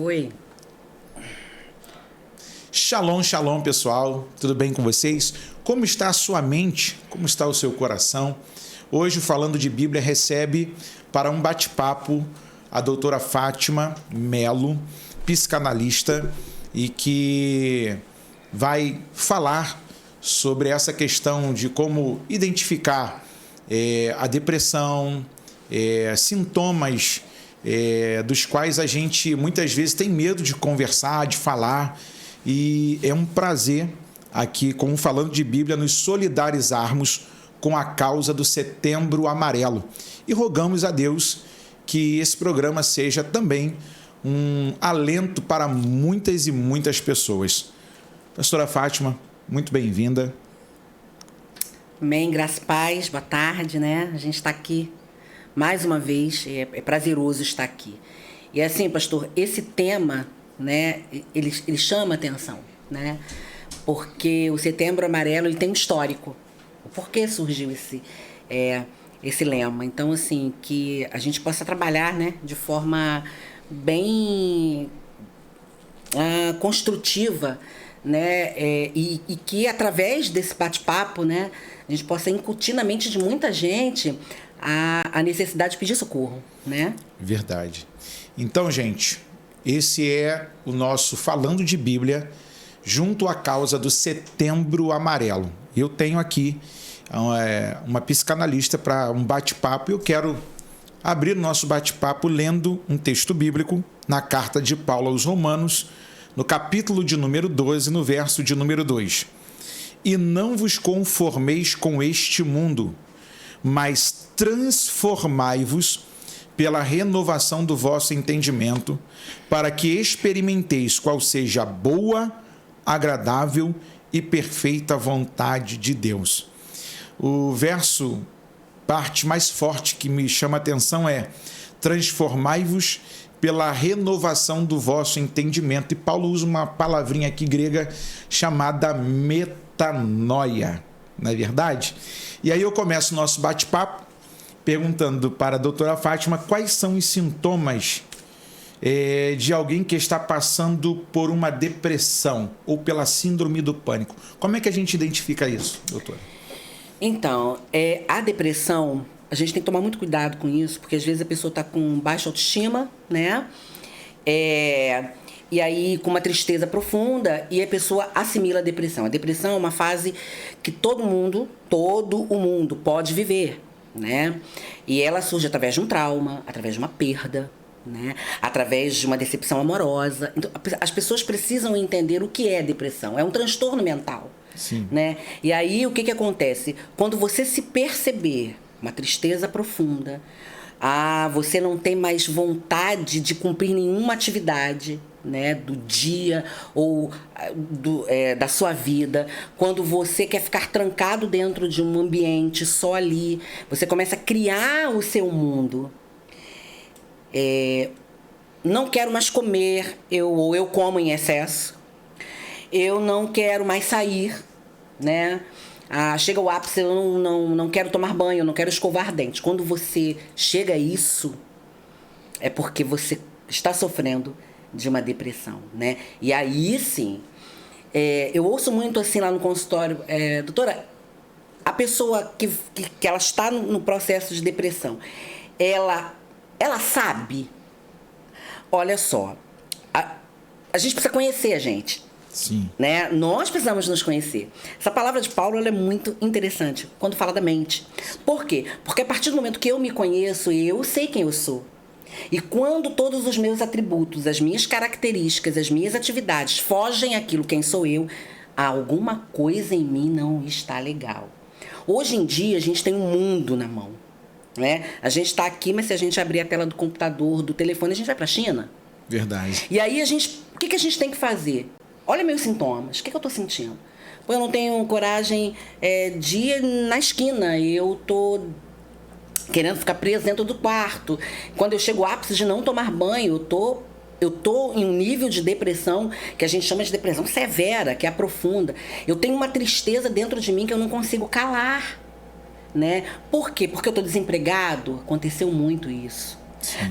Oi. Shalom, shalom, pessoal. Tudo bem com vocês? Como está a sua mente? Como está o seu coração? Hoje, Falando de Bíblia, recebe para um bate-papo a doutora Fátima Melo, psicanalista, e que vai falar sobre essa questão de como identificar a depressão, sintomas dos quais a gente muitas vezes tem medo de conversar, de falar. E é um prazer aqui, com Falando de Bíblia, nos solidarizarmos com a causa do Setembro Amarelo. E rogamos a Deus que esse programa seja também um alento para muitas e muitas pessoas. Pastora Fátima, muito bem-vinda. Amém, graças e paz, boa tarde, né? A gente está aqui mais uma vez, é prazeroso estar aqui. E assim, pastor, esse tema, né, ele chama atenção, né? Porque o Setembro Amarelo, ele tem um histórico. Por que surgiu esse lema? Então, assim, que a gente possa trabalhar, né, de forma bem construtiva, né, e que através desse bate-papo, né, a gente possa incutir na mente de muita gente a necessidade de pedir socorro, né? Verdade. Então, gente, esse é o nosso Falando de Bíblia junto à causa do Setembro Amarelo. Eu tenho aqui uma psicanalista para um bate-papo e eu quero abrir o nosso bate-papo lendo um texto bíblico na carta de Paulo aos Romanos, no capítulo de número 12, no verso de número 2. E não vos conformeis com este mundo, mas transformai-vos pela renovação do vosso entendimento, para que experimenteis qual seja a boa, agradável e perfeita vontade de Deus. O verso, parte mais forte que me chama a atenção é: transformai-vos pela renovação do vosso entendimento. E Paulo usa uma palavrinha aqui grega chamada metanoia, não é verdade? E aí eu começo o nosso bate-papo perguntando para a doutora Fátima quais são os sintomas de alguém que está passando por uma depressão ou pela síndrome do pânico. Como é que a gente identifica isso, doutora? Então, a depressão, a gente tem que tomar muito cuidado com isso, porque às vezes a pessoa está com baixa autoestima, né? E aí com uma tristeza profunda, e a pessoa assimila a depressão. A depressão é uma fase que todo o mundo pode viver, né? E ela surge através de um trauma, através de uma perda, né? Através de uma decepção amorosa. Então, as pessoas precisam entender o que é depressão. É um transtorno mental. Sim. Né? E aí o que acontece? Quando você se perceber uma tristeza profunda, você não tem mais vontade de cumprir nenhuma atividade, né, do dia ou da sua vida, quando você quer ficar trancado dentro de um ambiente só ali, você começa a criar o seu mundo. Não quero mais comer, eu como em excesso, eu não quero mais sair, né? Chega o ápice, eu não quero tomar banho, eu não quero escovar dentes. Quando você chega a isso, é porque você está sofrendo de uma depressão, né? E aí, sim, eu ouço muito assim lá no consultório, doutora, a pessoa que ela está no processo de depressão, ela sabe? Olha só, a gente precisa conhecer a gente. Sim. Né? Nós precisamos nos conhecer. Essa palavra de Paulo, ela é muito interessante quando fala da mente. Por quê? Porque a partir do momento que eu me conheço, eu sei quem eu sou. E quando todos os meus atributos, as minhas características, as minhas atividades fogem àquilo quem sou eu, alguma coisa em mim não está legal. Hoje em dia, a gente tem um mundo na mão, né? A gente está aqui, mas se a gente abrir a tela do computador, do telefone, a gente vai para a China. Verdade. E aí, o que a gente tem que fazer? Olha meus sintomas, o que eu estou sentindo? Pô, eu não tenho coragem de ir na esquina, eu estou querendo ficar preso dentro do quarto. Quando eu chego ao ápice de não tomar banho, eu tô em um nível de depressão que a gente chama de depressão severa, que é profunda. Eu tenho uma tristeza dentro de mim que eu não consigo calar, né? Por quê? Porque eu estou desempregado? Aconteceu muito isso.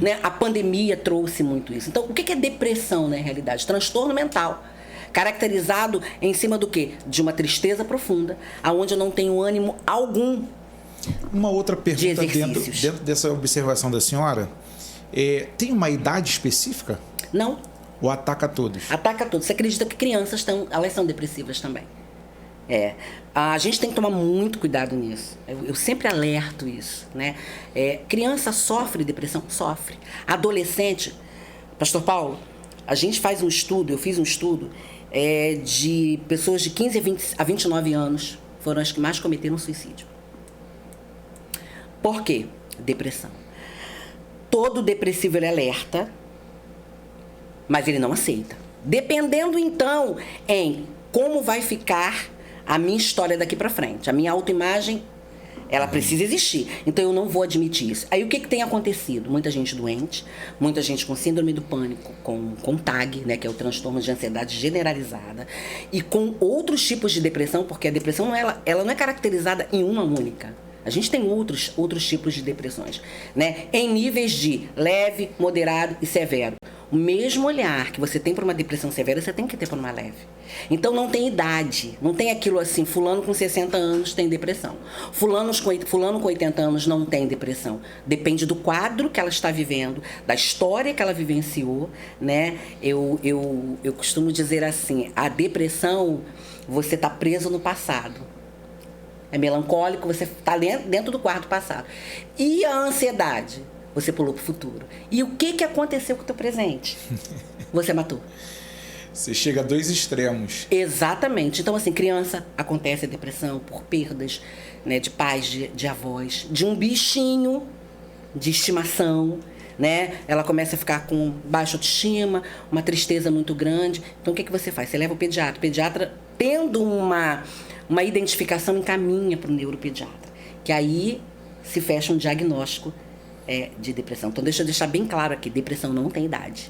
Né? A pandemia trouxe muito isso. Então, o que é depressão, na realidade? Transtorno mental. Caracterizado em cima do quê? De uma tristeza profunda, aonde eu não tenho ânimo algum. Uma outra pergunta dentro dessa observação da senhora. Tem uma idade específica? Não. Ou ataca todos? Ataca todos. Você acredita que crianças elas são depressivas também? A gente tem que tomar muito cuidado nisso. Eu sempre alerto isso, né? Criança sofre depressão? Sofre. Adolescente, Pastor Paulo, a gente faz um estudo, eu fiz um estudo de pessoas de 15 a 29 anos foram as que mais cometeram suicídio. Por quê? Depressão. Todo depressivo ele alerta, mas ele não aceita. Dependendo, então, em como vai ficar a minha história daqui para frente. A minha autoimagem, ela precisa existir. Então, eu não vou admitir isso. Aí, o que tem acontecido? Muita gente doente, muita gente com síndrome do pânico, com TAG, né, que é o transtorno de ansiedade generalizada, e com outros tipos de depressão, porque a depressão, ela não é caracterizada em uma única. A gente tem outros tipos de depressões, né? Em níveis de leve, moderado e severo. O mesmo olhar que você tem para uma depressão severa, você tem que ter para uma leve. Então não tem idade, não tem aquilo assim, fulano com 60 anos tem depressão. Fulano com 80 anos não tem depressão. Depende do quadro que ela está vivendo, da história que ela vivenciou, né? Eu costumo dizer assim, a depressão, você está preso no passado. É melancólico, você está dentro do quarto passado. E a ansiedade? Você pulou para o futuro. E o que aconteceu com o teu presente? Você matou. Você chega a dois extremos. Exatamente. Então, assim, criança, acontece a depressão por perdas, né, de pais, de avós, de um bichinho de estimação, né? Ela começa a ficar com baixa autoestima, uma tristeza muito grande. Então, o que você faz? Você leva o pediatra. O pediatra, tendo uma identificação, encaminha para o neuropediatra, que aí se fecha um diagnóstico de depressão. Então, deixa eu deixar bem claro aqui, depressão não tem idade.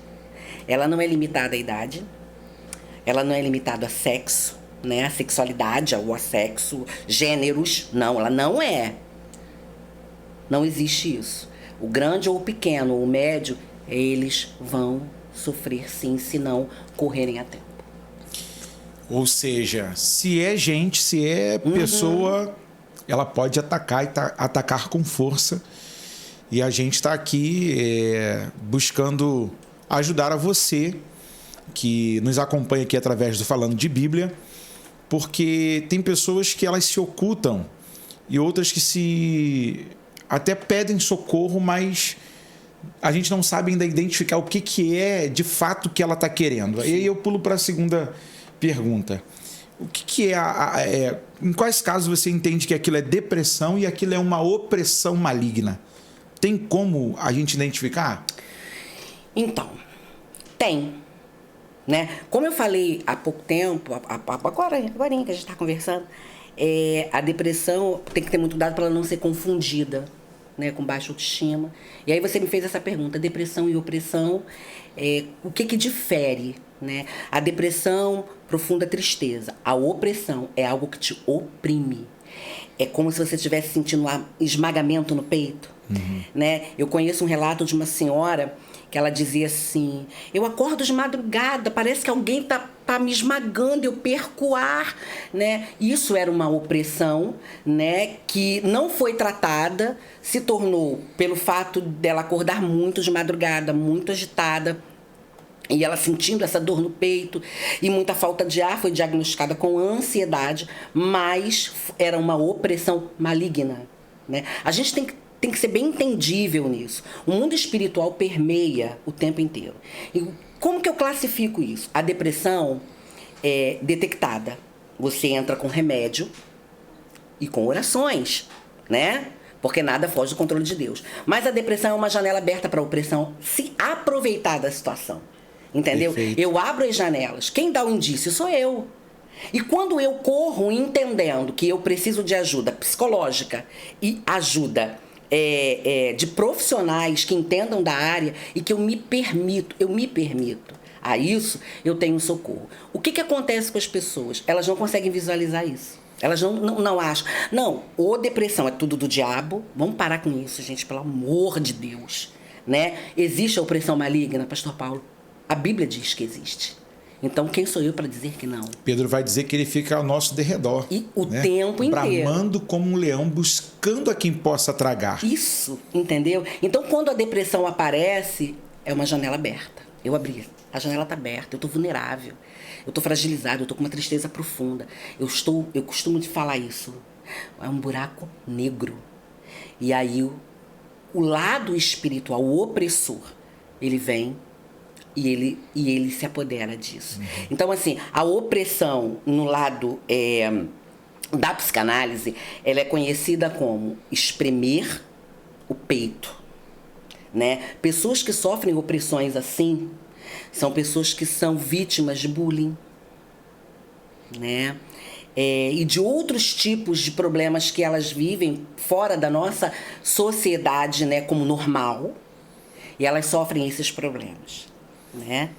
Ela não é limitada à idade, ela não é limitada a sexo, né? A sexualidade, ou a sexo, gêneros, não, ela não é. Não existe isso. O grande ou o pequeno, ou o médio, eles vão sofrer sim, se não correrem a tempo. Ou seja, se é gente, se é pessoa, ela pode atacar e atacar com força. E a gente está aqui buscando ajudar a você que nos acompanha aqui através do Falando de Bíblia, porque tem pessoas que elas se ocultam e outras que até pedem socorro, mas a gente não sabe ainda identificar o que é de fato que ela está querendo. Sim. E aí eu pulo para a segunda pergunta. O que em quais casos você entende que aquilo é depressão e aquilo é uma opressão maligna? Tem como a gente identificar? Então, tem. Né? Como eu falei há pouco tempo, agora que a gente está conversando, a depressão tem que ter muito cuidado para ela não ser confundida, né, com baixa autoestima. E aí você me fez essa pergunta, depressão e opressão, o que difere? Né? A depressão, profunda tristeza. A opressão é algo que te oprime. É como se você estivesse sentindo um esmagamento no peito. Né? Eu conheço um relato de uma senhora que ela dizia assim, eu acordo de madrugada, parece que alguém tá me esmagando, eu perco o ar, né? Isso era uma opressão, né, que não foi tratada, se tornou, pelo fato dela acordar muito de madrugada, muito agitada, e ela sentindo essa dor no peito e muita falta de ar, foi diagnosticada com ansiedade, mas era uma opressão maligna, né? A gente tem que ser bem entendível nisso. O mundo espiritual permeia o tempo inteiro. E como que eu classifico isso? A depressão é detectada. Você entra com remédio e com orações, né? Porque nada foge do controle de Deus. Mas a depressão é uma janela aberta para a opressão se aproveitar da situação. Entendeu? Perfeito. Eu abro as janelas. Quem dá o indício sou eu. E quando eu corro entendendo que eu preciso de ajuda psicológica e ajuda de profissionais que entendam da área e que eu me permito a isso, eu tenho um socorro. O que acontece com as pessoas? Elas não conseguem visualizar isso. Elas não acham. Não, ou depressão é tudo do diabo. Vamos parar com isso, gente, pelo amor de Deus. né? Existe a opressão maligna, pastor Paulo? A Bíblia diz que existe. Então, quem sou eu para dizer que não? Pedro vai dizer que ele fica ao nosso derredor. E o tempo inteiro. Bramando como um leão, buscando a quem possa tragar. Isso, entendeu? Então, quando a depressão aparece, é uma janela aberta. Eu abri, a janela está aberta, eu estou vulnerável, eu estou fragilizado, eu estou com uma tristeza profunda. Eu costumo de falar isso. É um buraco negro. E aí, o lado espiritual, o opressor, ele vem e ele se apodera disso. Então, assim, a opressão no lado da psicanálise, ela é conhecida como espremer o peito, né? Pessoas que sofrem opressões assim são pessoas que são vítimas de bullying, né? E de outros tipos de problemas que elas vivem fora da nossa sociedade, né, como normal, e elas sofrem esses problemas, né?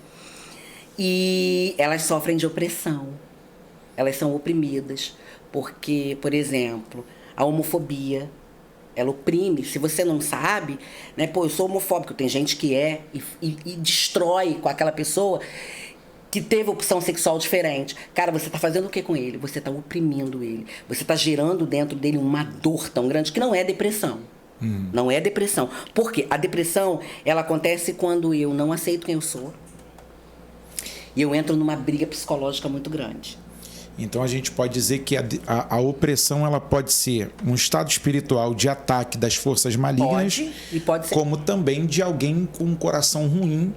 E elas sofrem de opressão, elas são oprimidas, porque, por exemplo, a homofobia, ela oprime. Se você não sabe, né, pô, eu sou homofóbico, tem gente que e destrói com aquela pessoa que teve opção sexual diferente. Cara, você tá fazendo o que com ele? Você tá oprimindo ele. Você tá gerando dentro dele uma dor tão grande que não é depressão. Não é depressão. Por quê? A depressão, ela acontece quando eu não aceito quem eu sou e eu entro numa briga psicológica muito grande. Então a gente pode dizer que a opressão ela pode ser um estado espiritual de ataque das forças malignas, pode ser, como também de alguém com um coração ruim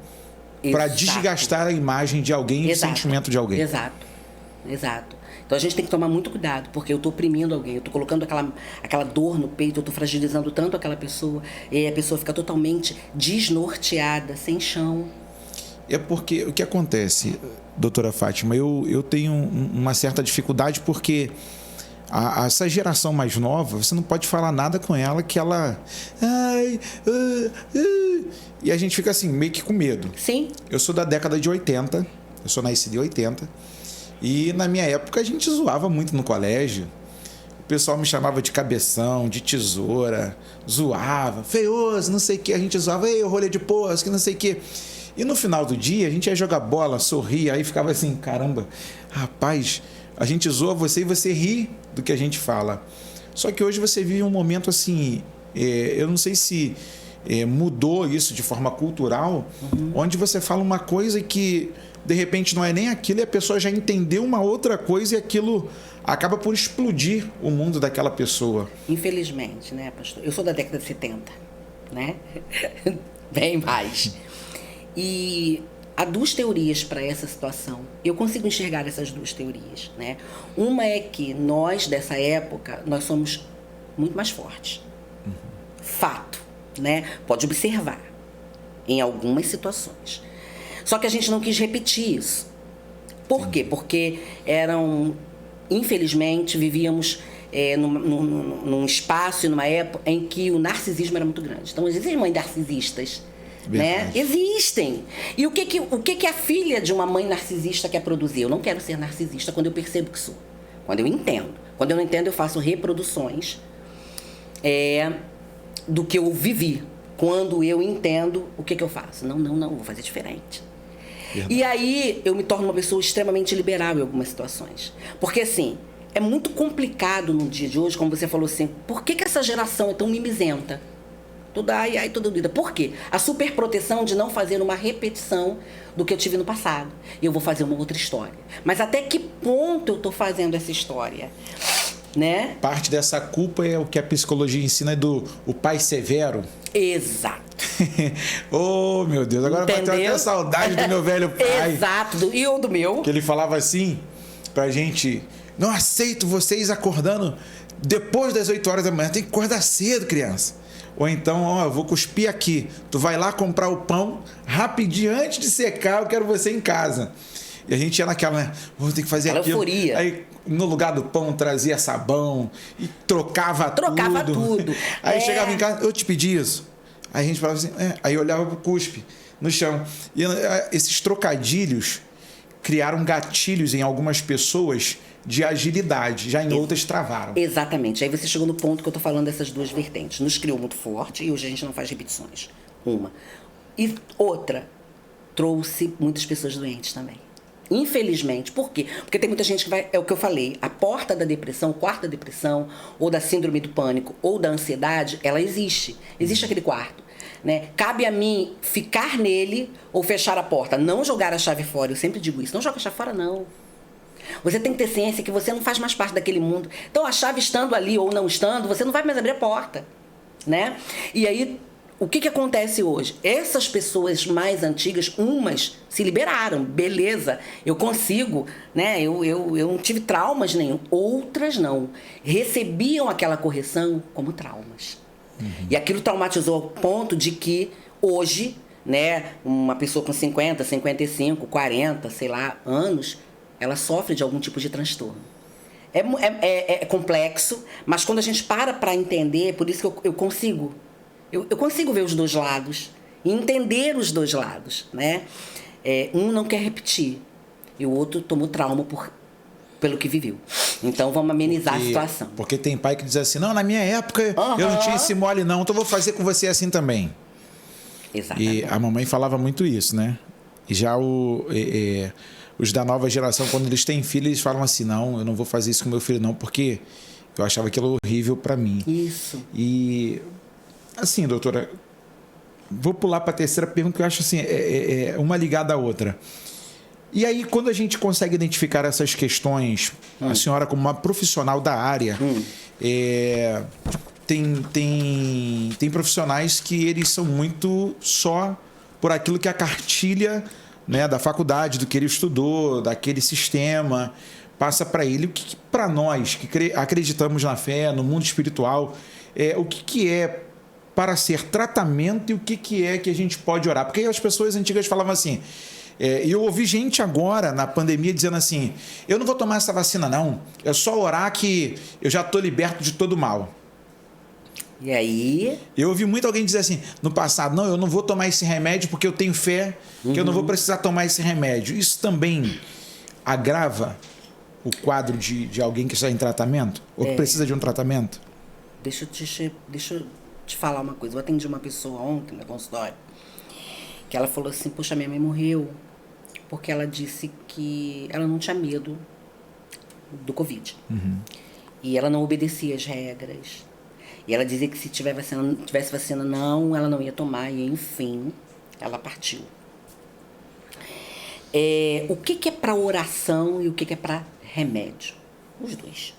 para desgastar a imagem de alguém e o sentimento de alguém. Exato. Então a gente tem que tomar muito cuidado, porque eu estou oprimindo alguém, eu estou colocando aquela dor no peito, eu estou fragilizando tanto aquela pessoa, e aí a pessoa fica totalmente desnorteada, sem chão. É porque o que acontece, doutora Fátima, eu tenho uma certa dificuldade porque essa geração mais nova, você não pode falar nada com ela que ela... E a gente fica assim, meio que com medo. Sim. Eu sou da década de 80, eu sou nascido em 80, e na minha época a gente zoava muito no colégio. O pessoal me chamava de cabeção, de tesoura, zoava, feioso, não sei o que. A gente zoava, ei, rolê de poço, que não sei o que. E no final do dia, a gente ia jogar bola, sorria, aí ficava assim, caramba, rapaz, a gente zoa você e você ri do que a gente fala. Só que hoje você vive um momento assim, eu não sei se mudou isso de forma cultural, onde você fala uma coisa que de repente não é nem aquilo e a pessoa já entendeu uma outra coisa e aquilo acaba por explodir o mundo daquela pessoa. Infelizmente, né, pastor? Eu sou da década de 70, né? Bem mais. E há duas teorias para essa situação. Eu consigo enxergar essas duas teorias, né? Uma é que nós, dessa época, nós somos muito mais fortes. Fato, né? Pode observar em algumas situações. Só que a gente não quis repetir isso. Por quê? Porque infelizmente, vivíamos num espaço e numa época em que o narcisismo era muito grande. Então, existem mães narcisistas, né? Existem. E o que a filha de uma mãe narcisista quer produzir? Eu não quero ser narcisista quando eu percebo que sou. Quando eu entendo. Quando eu não entendo, eu faço reproduções do que eu vivi. Quando eu entendo, o que eu faço? Não, vou fazer diferente. Verdade. E aí, eu me torno uma pessoa extremamente liberal em algumas situações. Porque, assim, é muito complicado no dia de hoje, como você falou assim, por que essa geração é tão mimizenta? Toda doida. Por quê? A superproteção de não fazer uma repetição do que eu tive no passado. Eu vou fazer uma outra história. Mas até que ponto eu estou fazendo essa história? Né? Parte dessa culpa é o que a psicologia ensina o pai severo. Exato. Oh, meu Deus, agora vai ter até saudade do meu velho pai. Exato, e o do meu. Que ele falava assim pra gente: não aceito vocês acordando depois das 8 horas da manhã, tem que acordar cedo, criança. Ou então, eu vou cuspir aqui, tu vai lá comprar o pão rapidinho, antes de secar, eu quero você em casa. E a gente ia naquela, né? Vou ter que fazer aquilo. Euforia. Aí, no lugar do pão, trazia sabão e trocava tudo. Aí chegava em casa, eu te pedi isso. Aí a gente falava assim, aí olhava pro cuspe no chão. E esses trocadilhos criaram gatilhos em algumas pessoas de agilidade, já em outras travaram. Exatamente. Aí você chegou no ponto que eu tô falando dessas duas vertentes. Nos criou muito forte e hoje a gente não faz repetições. Uma. E outra, trouxe muitas pessoas doentes também. Infelizmente. Por quê? Porque tem muita gente que vai... É o que eu falei. A porta da depressão, o quarto da depressão, ou da síndrome do pânico, ou da ansiedade, ela existe. Existe aquele quarto. Né? Cabe a mim ficar nele ou fechar a porta. Não jogar a chave fora. Eu sempre digo isso. Não joga a chave fora, não. Você tem que ter ciência que você não faz mais parte daquele mundo. Então, a chave estando ali ou não estando, você não vai mais abrir a porta. Né? E aí... O que acontece hoje? Essas pessoas mais antigas, umas se liberaram, beleza, eu consigo, né? Eu não tive traumas nenhum. Outras não. Recebiam aquela correção como traumas. E aquilo traumatizou ao ponto de que hoje, né, uma pessoa com 50, 55, 40, sei lá, anos, ela sofre de algum tipo de transtorno. É complexo, mas quando a gente para entender, por isso que eu consigo. Eu consigo ver os dois lados e entender os dois lados, né? Um não quer repetir e o outro tomou trauma pelo que viveu. Então, vamos amenizar a situação. Porque tem pai que diz assim, não, na minha época eu não tinha esse mole não, então vou fazer com você assim também. Exatamente. E a mamãe falava muito isso, né? E já os da nova geração, quando eles têm filho, eles falam assim, não, eu não vou fazer isso com meu filho não, porque eu achava aquilo horrível para mim. Isso. E... Assim, doutora, vou pular para a terceira pergunta, que eu acho assim, uma ligada à outra. E aí, quando a gente consegue identificar essas questões, a senhora como uma profissional da área, tem profissionais que eles são muito só por aquilo que a cartilha, né, da faculdade, do que ele estudou, daquele sistema, passa para ele. O que para nós, que acreditamos na fé, no mundo espiritual, o que é para ser tratamento e o que é que a gente pode orar? Porque as pessoas antigas falavam assim, e eu ouvi gente agora na pandemia dizendo assim, eu não vou tomar essa vacina não, é só orar que eu já estou liberto de todo mal. E aí? Eu ouvi muito alguém dizer assim, no passado, não, eu não vou tomar esse remédio porque eu tenho fé que eu não vou precisar tomar esse remédio. Isso também agrava o quadro de alguém que está em tratamento? Ou que precisa de um tratamento? Deixa eu te falar uma coisa. Eu atendi uma pessoa ontem no consultório que ela falou assim, poxa, minha mãe morreu porque ela disse que ela não tinha medo do Covid. E ela não obedecia às regras. E ela dizia que se tivesse vacina, não, ela não ia tomar. E, enfim, ela partiu. O que é para oração e o que é para remédio? Os dois.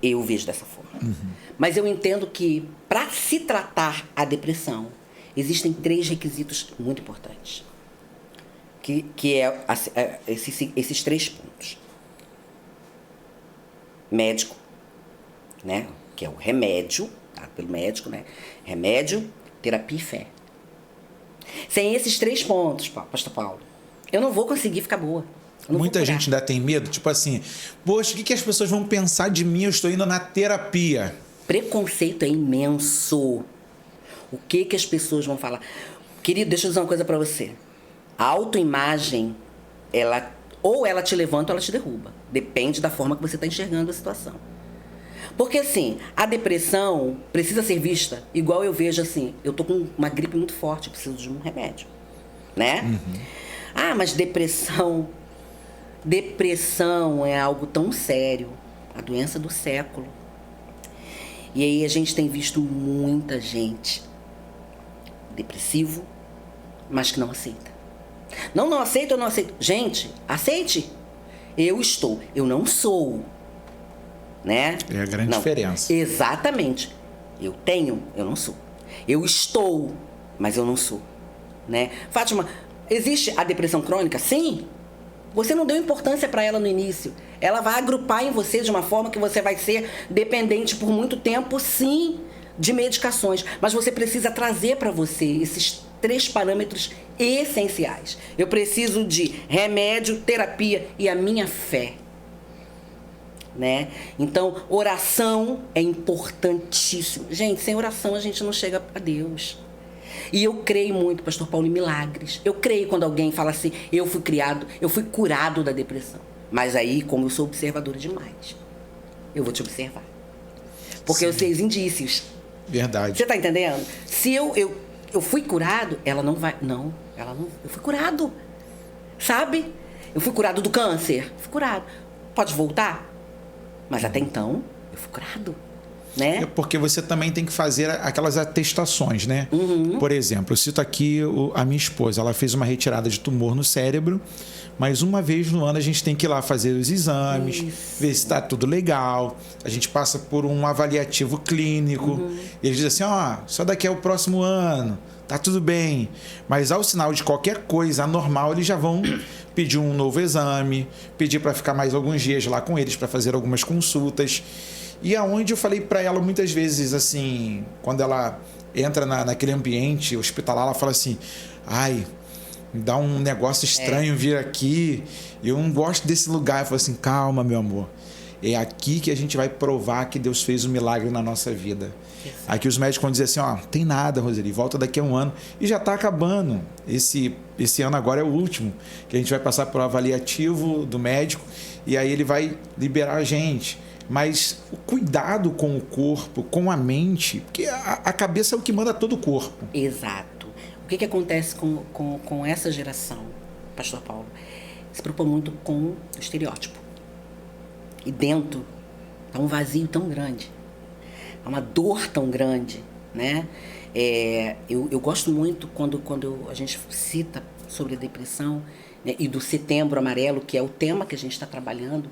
Eu vejo dessa forma. Mas eu entendo que, para se tratar a depressão, existem 3 requisitos muito importantes. Que é esses 3 pontos. Médico, né? Que é o remédio, tá? Pelo médico, né? Remédio, terapia e fé. Sem esses 3 pontos, pastor Paulo, eu não vou conseguir ficar boa. Muita gente ainda tem medo, tipo assim, poxa, o que as pessoas vão pensar de mim? Eu estou indo na terapia. Preconceito é imenso. O que as pessoas vão falar? Querido, deixa eu dizer uma coisa pra você. A autoimagem, ou ela te levanta ou ela te derruba. Depende da forma que você está enxergando a situação. Porque assim, a depressão precisa ser vista igual eu vejo assim, eu tô com uma gripe muito forte, eu preciso de um remédio, né? Ah, mas depressão é algo tão sério, a doença do século. E aí a gente tem visto muita gente depressivo, mas que não aceita. Não aceito, eu não aceito. Gente, aceite. Eu não sou. Né? É a grande diferença. Exatamente. Eu não sou. Eu estou, mas eu não sou. Né? Fátima, existe a depressão crônica? Sim. Você não deu importância para ela no início. Ela vai agrupar em você de uma forma que você vai ser dependente por muito tempo, sim, de medicações. Mas você precisa trazer para você esses 3 parâmetros essenciais. Eu preciso de remédio, terapia e a minha fé. Né? Então, oração é importantíssimo. Gente, sem oração a gente não chega a Deus. E eu creio muito, pastor Paulo, em milagres. Eu creio quando alguém fala assim, eu fui curado da depressão. Mas aí, como eu sou observadora demais, eu vou te observar. Porque eu sei os indícios. Verdade. Você tá entendendo? Se eu fui curado, ela não vai... Não, ela não... Eu fui curado, sabe? Eu fui curado do câncer, fui curado. Pode voltar? Mas até então, eu fui curado, né? É porque você também tem que fazer aquelas atestações, né? Uhum. Por exemplo, eu cito aqui a minha esposa, ela fez uma retirada de tumor no cérebro, mas uma vez no ano a gente tem que ir lá fazer os exames, ver se está tudo legal. A gente passa por um avaliativo clínico. E eles dizem assim, só daqui ao próximo ano, tá tudo bem. Mas ao sinal de qualquer coisa anormal, eles já vão pedir um novo exame, pedir para ficar mais alguns dias lá com eles, para fazer algumas consultas. E aonde eu falei para ela muitas vezes, assim, quando ela entra naquele ambiente hospitalar, ela fala assim, me dá um negócio estranho vir aqui, eu não gosto desse lugar. Eu falo assim, calma, meu amor, é aqui que a gente vai provar que Deus fez um milagre na nossa vida. Exato. Aqui os médicos vão dizer assim, tem nada, Roseli, volta daqui a um ano. E já está acabando. Esse ano agora é o último, que a gente vai passar por um avaliativo do médico, e aí ele vai liberar a gente. Mas o cuidado com o corpo, com a mente, porque a cabeça é o que manda todo o corpo. Exato. O que acontece com essa geração, Pastor Paulo? Se preocupa muito com o estereótipo. E dentro está um vazio tão grande, há uma dor tão grande, né? Eu gosto muito quando a gente cita sobre a depressão, né, e do Setembro Amarelo, que é o tema que a gente está trabalhando,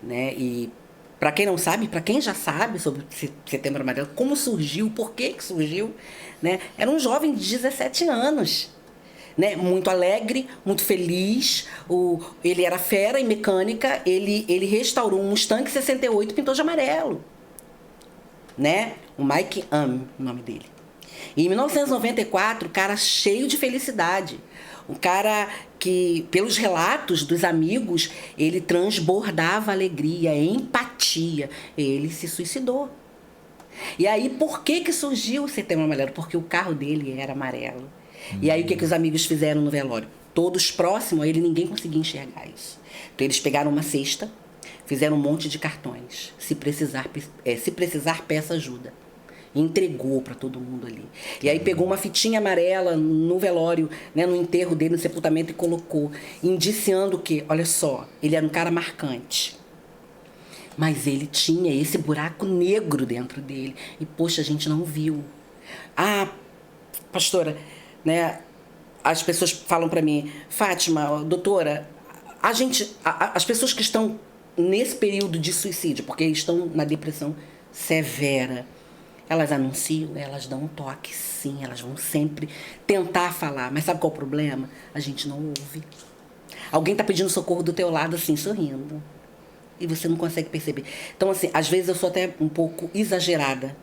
né? E para quem não sabe, para quem já sabe sobre Setembro Amarelo, como surgiu, por que surgiu, né? Era um jovem de 17 anos, né? Muito alegre, muito feliz. Ele era fera em mecânica, ele restaurou um Mustang 68 e pintou de amarelo, né? O Mike Am, o nome dele. E em 1994, o cara cheio de felicidade. Um cara que, pelos relatos dos amigos, ele transbordava alegria, empatia. Ele se suicidou. E aí, por que surgiu o Setembro Amarelo? Porque o carro dele era amarelo. E aí, o que os amigos fizeram no velório? Todos próximos a ele, ninguém conseguia enxergar isso. Então, eles pegaram uma cesta, fizeram um monte de cartões. Se precisar, peça ajuda. E entregou para todo mundo ali. E aí pegou uma fitinha amarela no velório, né, no enterro dele, no sepultamento, e colocou, indiciando que, olha só, ele era um cara marcante. Mas ele tinha esse buraco negro dentro dele. E, poxa, a gente não viu. Pastora, né, as pessoas falam para mim, Fátima, doutora, as pessoas que estão nesse período de suicídio, porque estão na depressão severa, elas anunciam, elas dão um toque, sim, elas vão sempre tentar falar. Mas sabe qual é o problema? A gente não ouve. Alguém está pedindo socorro do teu lado, assim, sorrindo. E você não consegue perceber. Então, assim, às vezes eu sou até um pouco exagerada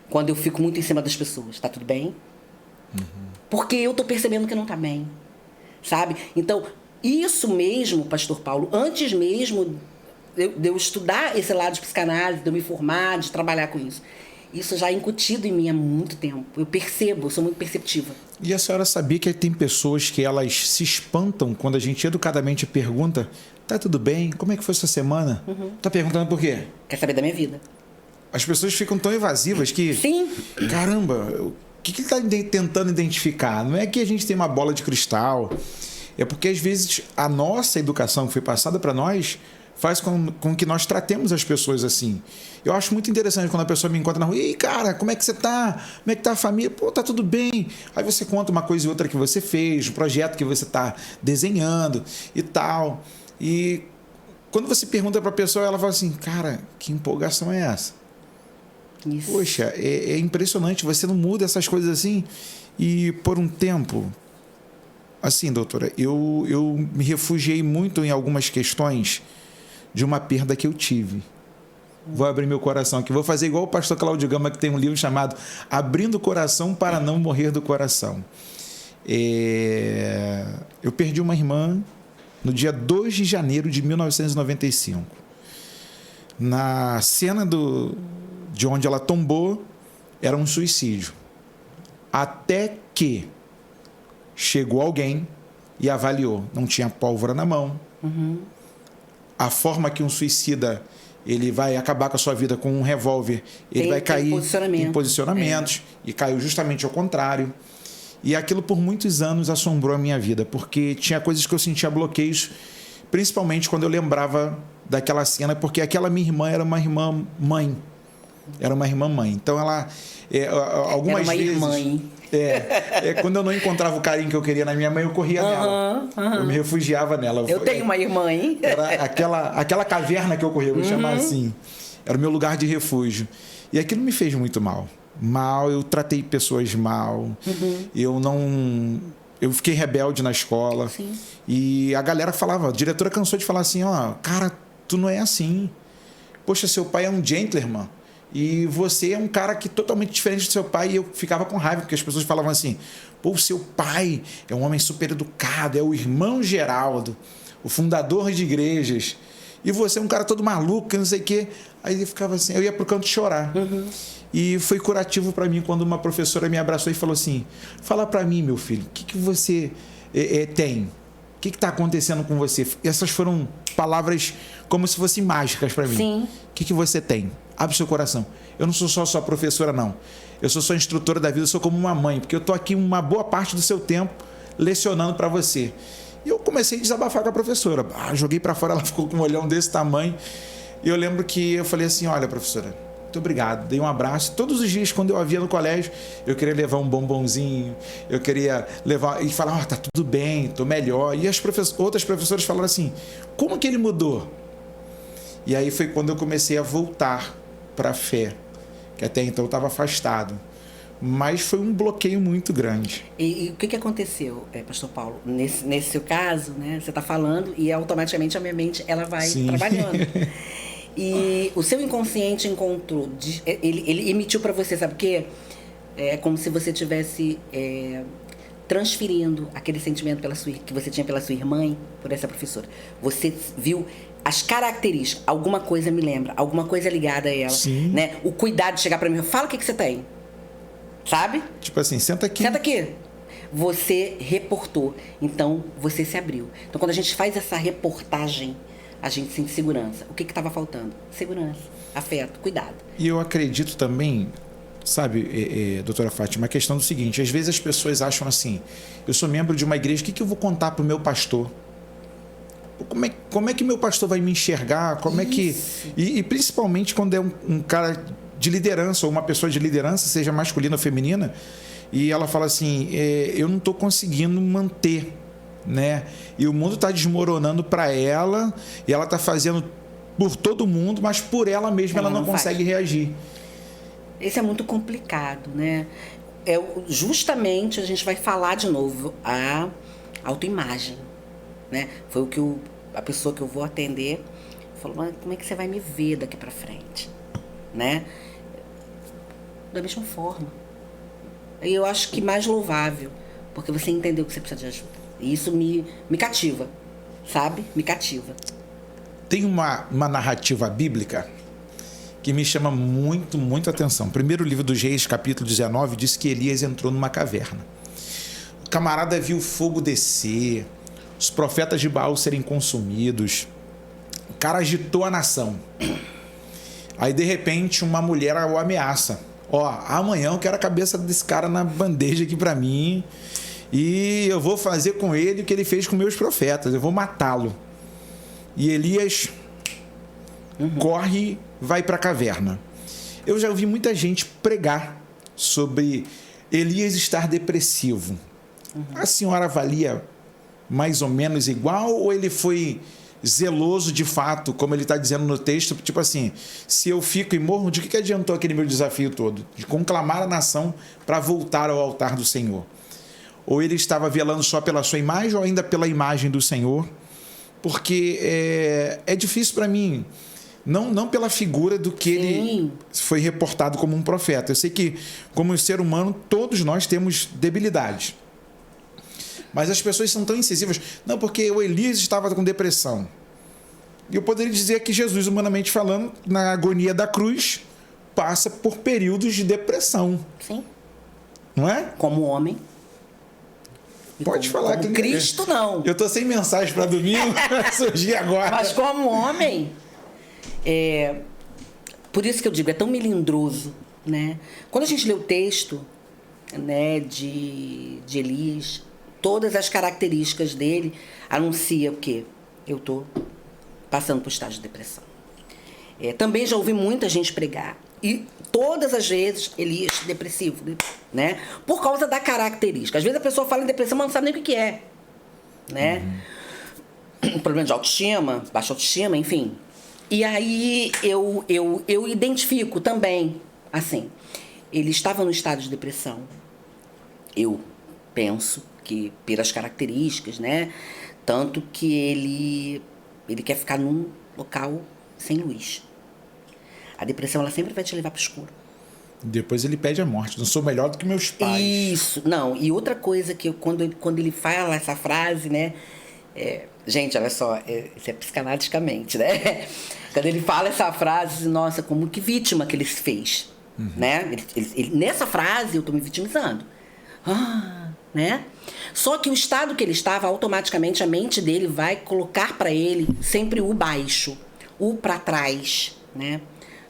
quando eu fico muito em cima das pessoas. Tá tudo bem? Porque eu tô percebendo que não tá bem. Sabe? Então, isso mesmo, Pastor Paulo, antes mesmo de eu estudar esse lado de psicanálise, de eu me formar, de trabalhar com isso, isso já é incutido em mim há muito tempo. Eu percebo, eu sou muito perceptiva. E a senhora sabia que tem pessoas que elas se espantam quando a gente educadamente pergunta, tá tudo bem? Como é que foi essa semana? Tá perguntando por quê? Quer saber da minha vida. As pessoas ficam tão evasivas que... Sim. Caramba, o que ele está tentando identificar? Não é que a gente tem uma bola de cristal. É porque, às vezes, a nossa educação que foi passada para nós faz com que nós tratemos as pessoas assim. Eu acho muito interessante quando a pessoa me encontra na rua. Ei, cara, como é que você tá? Como é que tá a família? Pô, tá tudo bem. Aí você conta uma coisa e outra que você fez, um projeto que você tá desenhando e tal. E quando você pergunta para a pessoa, ela fala assim, cara, que empolgação é essa? Isso. Poxa, é impressionante. Você não muda essas coisas assim. E por um tempo... Assim, doutora, eu me refugiei muito em algumas questões de uma perda que eu tive. Vou abrir meu coração aqui. Vou fazer igual o pastor Cláudio Gama, que tem um livro chamado Abrindo o Coração para Não Morrer do Coração. Eu perdi uma irmã no dia 2 de janeiro de 1995. Na cena de onde ela tombou, era um suicídio. Até que chegou alguém e avaliou. Não tinha pólvora na mão. A forma que um suicida ele vai acabar com a sua vida com um revólver, ele vai cair em posicionamentos. E caiu justamente ao contrário. E aquilo por muitos anos assombrou a minha vida, porque tinha coisas que eu sentia bloqueios, principalmente quando eu lembrava daquela cena, porque aquela minha irmã era uma irmã mãe. Era uma irmã mãe. Então ela... algumas era uma vezes... irmã. Quando eu não encontrava o carinho que eu queria na minha mãe, eu corria nela. Eu me refugiava nela. Eu tenho uma irmã, hein? Era aquela caverna que eu corria, eu vou chamar assim. Era o meu lugar de refúgio. E aquilo me fez muito mal. Eu tratei pessoas mal. Eu fiquei rebelde na escola. Sim. E a galera falava, a diretora cansou de falar assim, cara, tu não é assim. Poxa, seu pai é um gentleman. E você é um cara que totalmente diferente do seu pai. E eu ficava com raiva, porque as pessoas falavam assim, pô, o seu pai é um homem super educado, é o irmão Geraldo, o fundador de igrejas. E você é um cara todo maluco, não sei o quê. Aí eu ficava assim, eu ia pro canto chorar. E foi curativo para mim quando uma professora me abraçou e falou assim, fala para mim, meu filho, o que você tem? O que está acontecendo com você? Essas foram palavras como se fossem mágicas para mim. Sim. O que você tem? Abre o seu coração. Eu não sou só sua professora, não. Eu sou sua instrutora da vida, eu sou como uma mãe, porque eu estou aqui uma boa parte do seu tempo lecionando para você. E eu comecei a desabafar com a professora. Joguei para fora, ela ficou com um olhão desse tamanho. E eu lembro que eu falei assim, olha, professora, muito obrigado. Dei um abraço. Todos os dias, quando eu a via no colégio, eu queria levar um bombonzinho, eu queria levar e falar, tá tudo bem, tô melhor. E as outras professoras falaram assim, como que ele mudou? E aí foi quando eu comecei a voltar para a fé, que até então eu estava afastado. Mas foi um bloqueio muito grande. E o que aconteceu, Pastor Paulo? Nesse seu caso, né? Você está falando e automaticamente a minha mente ela vai trabalhando. E o seu inconsciente encontrou, ele emitiu para você, sabe o quê? É como se você estivesse transferindo aquele sentimento que você tinha pela sua irmã, por essa professora. Você viu as características, alguma coisa me lembra, alguma coisa ligada a ela. Sim. Né? O cuidado de chegar para mim, fala o que você tem. Sabe? Tipo assim, senta aqui. Senta aqui. Você reportou, então você se abriu. Então quando a gente faz essa reportagem, a gente sente segurança. O que estava faltando? Segurança, afeto, cuidado. E eu acredito também, sabe, doutora Fátima, a questão do seguinte, às vezes as pessoas acham assim, eu sou membro de uma igreja, o que eu vou contar para o meu pastor? Como é que meu pastor vai me enxergar? Como é que... E principalmente quando é um cara de liderança, ou uma pessoa de liderança, seja masculina ou feminina, e ela fala assim, eu não estou conseguindo manter, né? E o mundo está desmoronando para ela, e ela está fazendo por todo mundo, mas por ela mesma ela não consegue reagir. Isso é muito complicado, né? Justamente a gente vai falar de novo a autoimagem, né? Foi o que a pessoa que eu vou atender falou, mas como é que você vai me ver daqui para frente, né? Da mesma forma. E eu acho que mais louvável, porque você entendeu que você precisa de ajuda. E isso me cativa, sabe? Me cativa. Tem uma narrativa bíblica que me chama muito, muito atenção. Primeiro livro dos Reis, capítulo 19, diz que Elias entrou numa caverna. O camarada viu o fogo descer, os profetas de Baal serem consumidos. O cara agitou a nação. Aí, de repente, uma mulher o ameaça. Amanhã eu quero a cabeça desse cara na bandeja aqui para mim e eu vou fazer com ele o que ele fez com meus profetas. Eu vou matá-lo. E Elias corre, vai para a caverna. Eu já ouvi muita gente pregar sobre Elias estar depressivo. A senhora avalia mais ou menos igual ou ele foi zeloso de fato, como ele está dizendo no texto, tipo assim, se eu fico e morro, de que adiantou aquele meu desafio todo? De conclamar a nação para voltar ao altar do Senhor. Ou ele estava velando só pela sua imagem ou ainda pela imagem do Senhor? Porque é difícil para mim, não pela figura do que ele foi reportado como um profeta. Eu sei que, como ser humano, todos nós temos debilidades. Mas as pessoas são tão incisivas. Não, porque o Elias estava com depressão. E eu poderia dizer que Jesus, humanamente falando, na agonia da cruz, passa por períodos de depressão. Sim. Não é? Como homem. Pode falar que... Cristo, não. Eu estou sem mensagem para domingo, vai surgir agora. Mas como homem, por isso que eu digo, é tão melindroso, né? Quando a gente lê o texto, né, de Elias, todas as características dele anuncia o quê? Eu estou passando por estágio de depressão. Também já ouvi muita gente pregar. E todas as vezes Elias depressivo, né? Por causa da característica. Às vezes a pessoa fala em depressão, mas não sabe nem o que é, né? Problema de autoestima, baixa autoestima, enfim. E aí eu identifico também, assim, ele estava no estado de depressão. Eu penso que pelas características, né? Tanto que ele quer ficar num local sem luz. A depressão, ela sempre vai te levar para o escuro. Depois ele pede a morte. Não sou melhor do que meus pais. Isso. Não, e outra coisa que quando ele fala essa frase, né? Gente, olha só, isso é psicanaliticamente, né? Quando ele fala essa frase, nossa, como que vítima que ele se fez, né? Nessa frase, eu estou me vitimizando. Né? Só que o estado que ele estava, automaticamente a mente dele vai colocar para ele sempre o baixo, o para trás, né?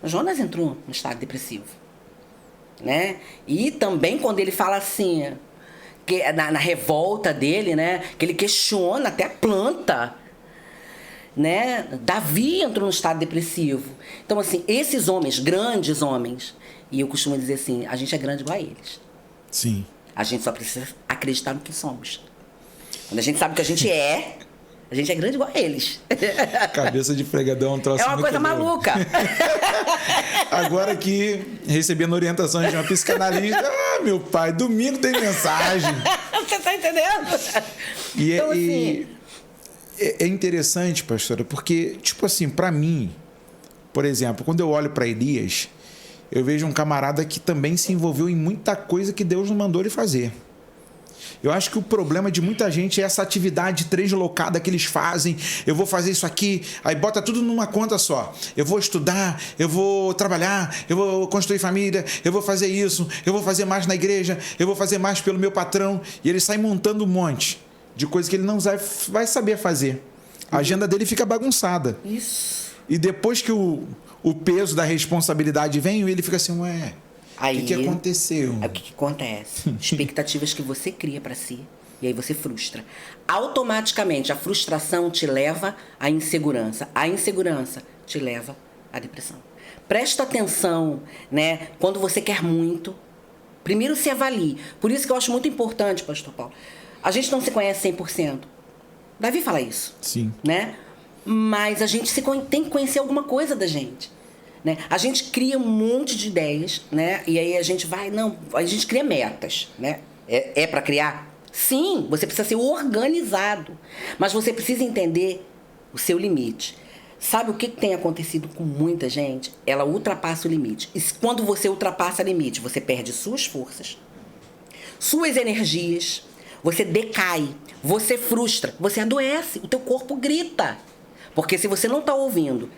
Jonas entrou no estado depressivo, né? E também quando ele fala assim, que na revolta dele, né? Que ele questiona até a planta, né? Davi entrou no estado depressivo. Então, assim, esses homens, grandes homens, e eu costumo dizer assim, a gente é grande igual a eles. Sim. A gente só precisa acreditar no que somos. Quando a gente sabe o que a gente é grande igual a eles. Cabeça de pregadão, um troço. É uma coisa maluca. Agora que recebendo orientações de uma psicanalista, meu pai, domingo tem mensagem. Você tá entendendo? Então, assim, é interessante, pastora, porque, tipo assim, para mim, por exemplo, quando eu olho para Elias, eu vejo um camarada que também se envolveu em muita coisa que Deus não mandou ele fazer. Eu acho que o problema de muita gente é essa atividade translocada que eles fazem. Eu vou fazer isso aqui, aí bota tudo numa conta só. Eu vou estudar, eu vou trabalhar, eu vou construir família, eu vou fazer isso, eu vou fazer mais na igreja, eu vou fazer mais pelo meu patrão. E ele sai montando um monte de coisa que ele não vai saber fazer. A agenda dele fica bagunçada. Isso. E depois que o peso da responsabilidade vem, ele fica assim, ué, o que aconteceu? O que acontece? Expectativas que você cria para si, e aí você frustra. Automaticamente, a frustração te leva à insegurança. A insegurança te leva à depressão. Presta atenção, né? Quando você quer muito, primeiro se avalie. Por isso que eu acho muito importante, pastor Paulo, a gente não se conhece 100%. Davi fala isso. Sim. Né? Mas a gente tem que conhecer alguma coisa da gente. Né? A gente cria um monte de ideias, né? E aí a gente cria metas, né? É para criar? Sim, você precisa ser organizado, mas você precisa entender o seu limite. Sabe o que tem acontecido com muita gente? Ela ultrapassa o limite. E quando você ultrapassa o limite, você perde suas forças, suas energias, você decai, você frustra, você adoece, o teu corpo grita. Porque se você não está ouvindo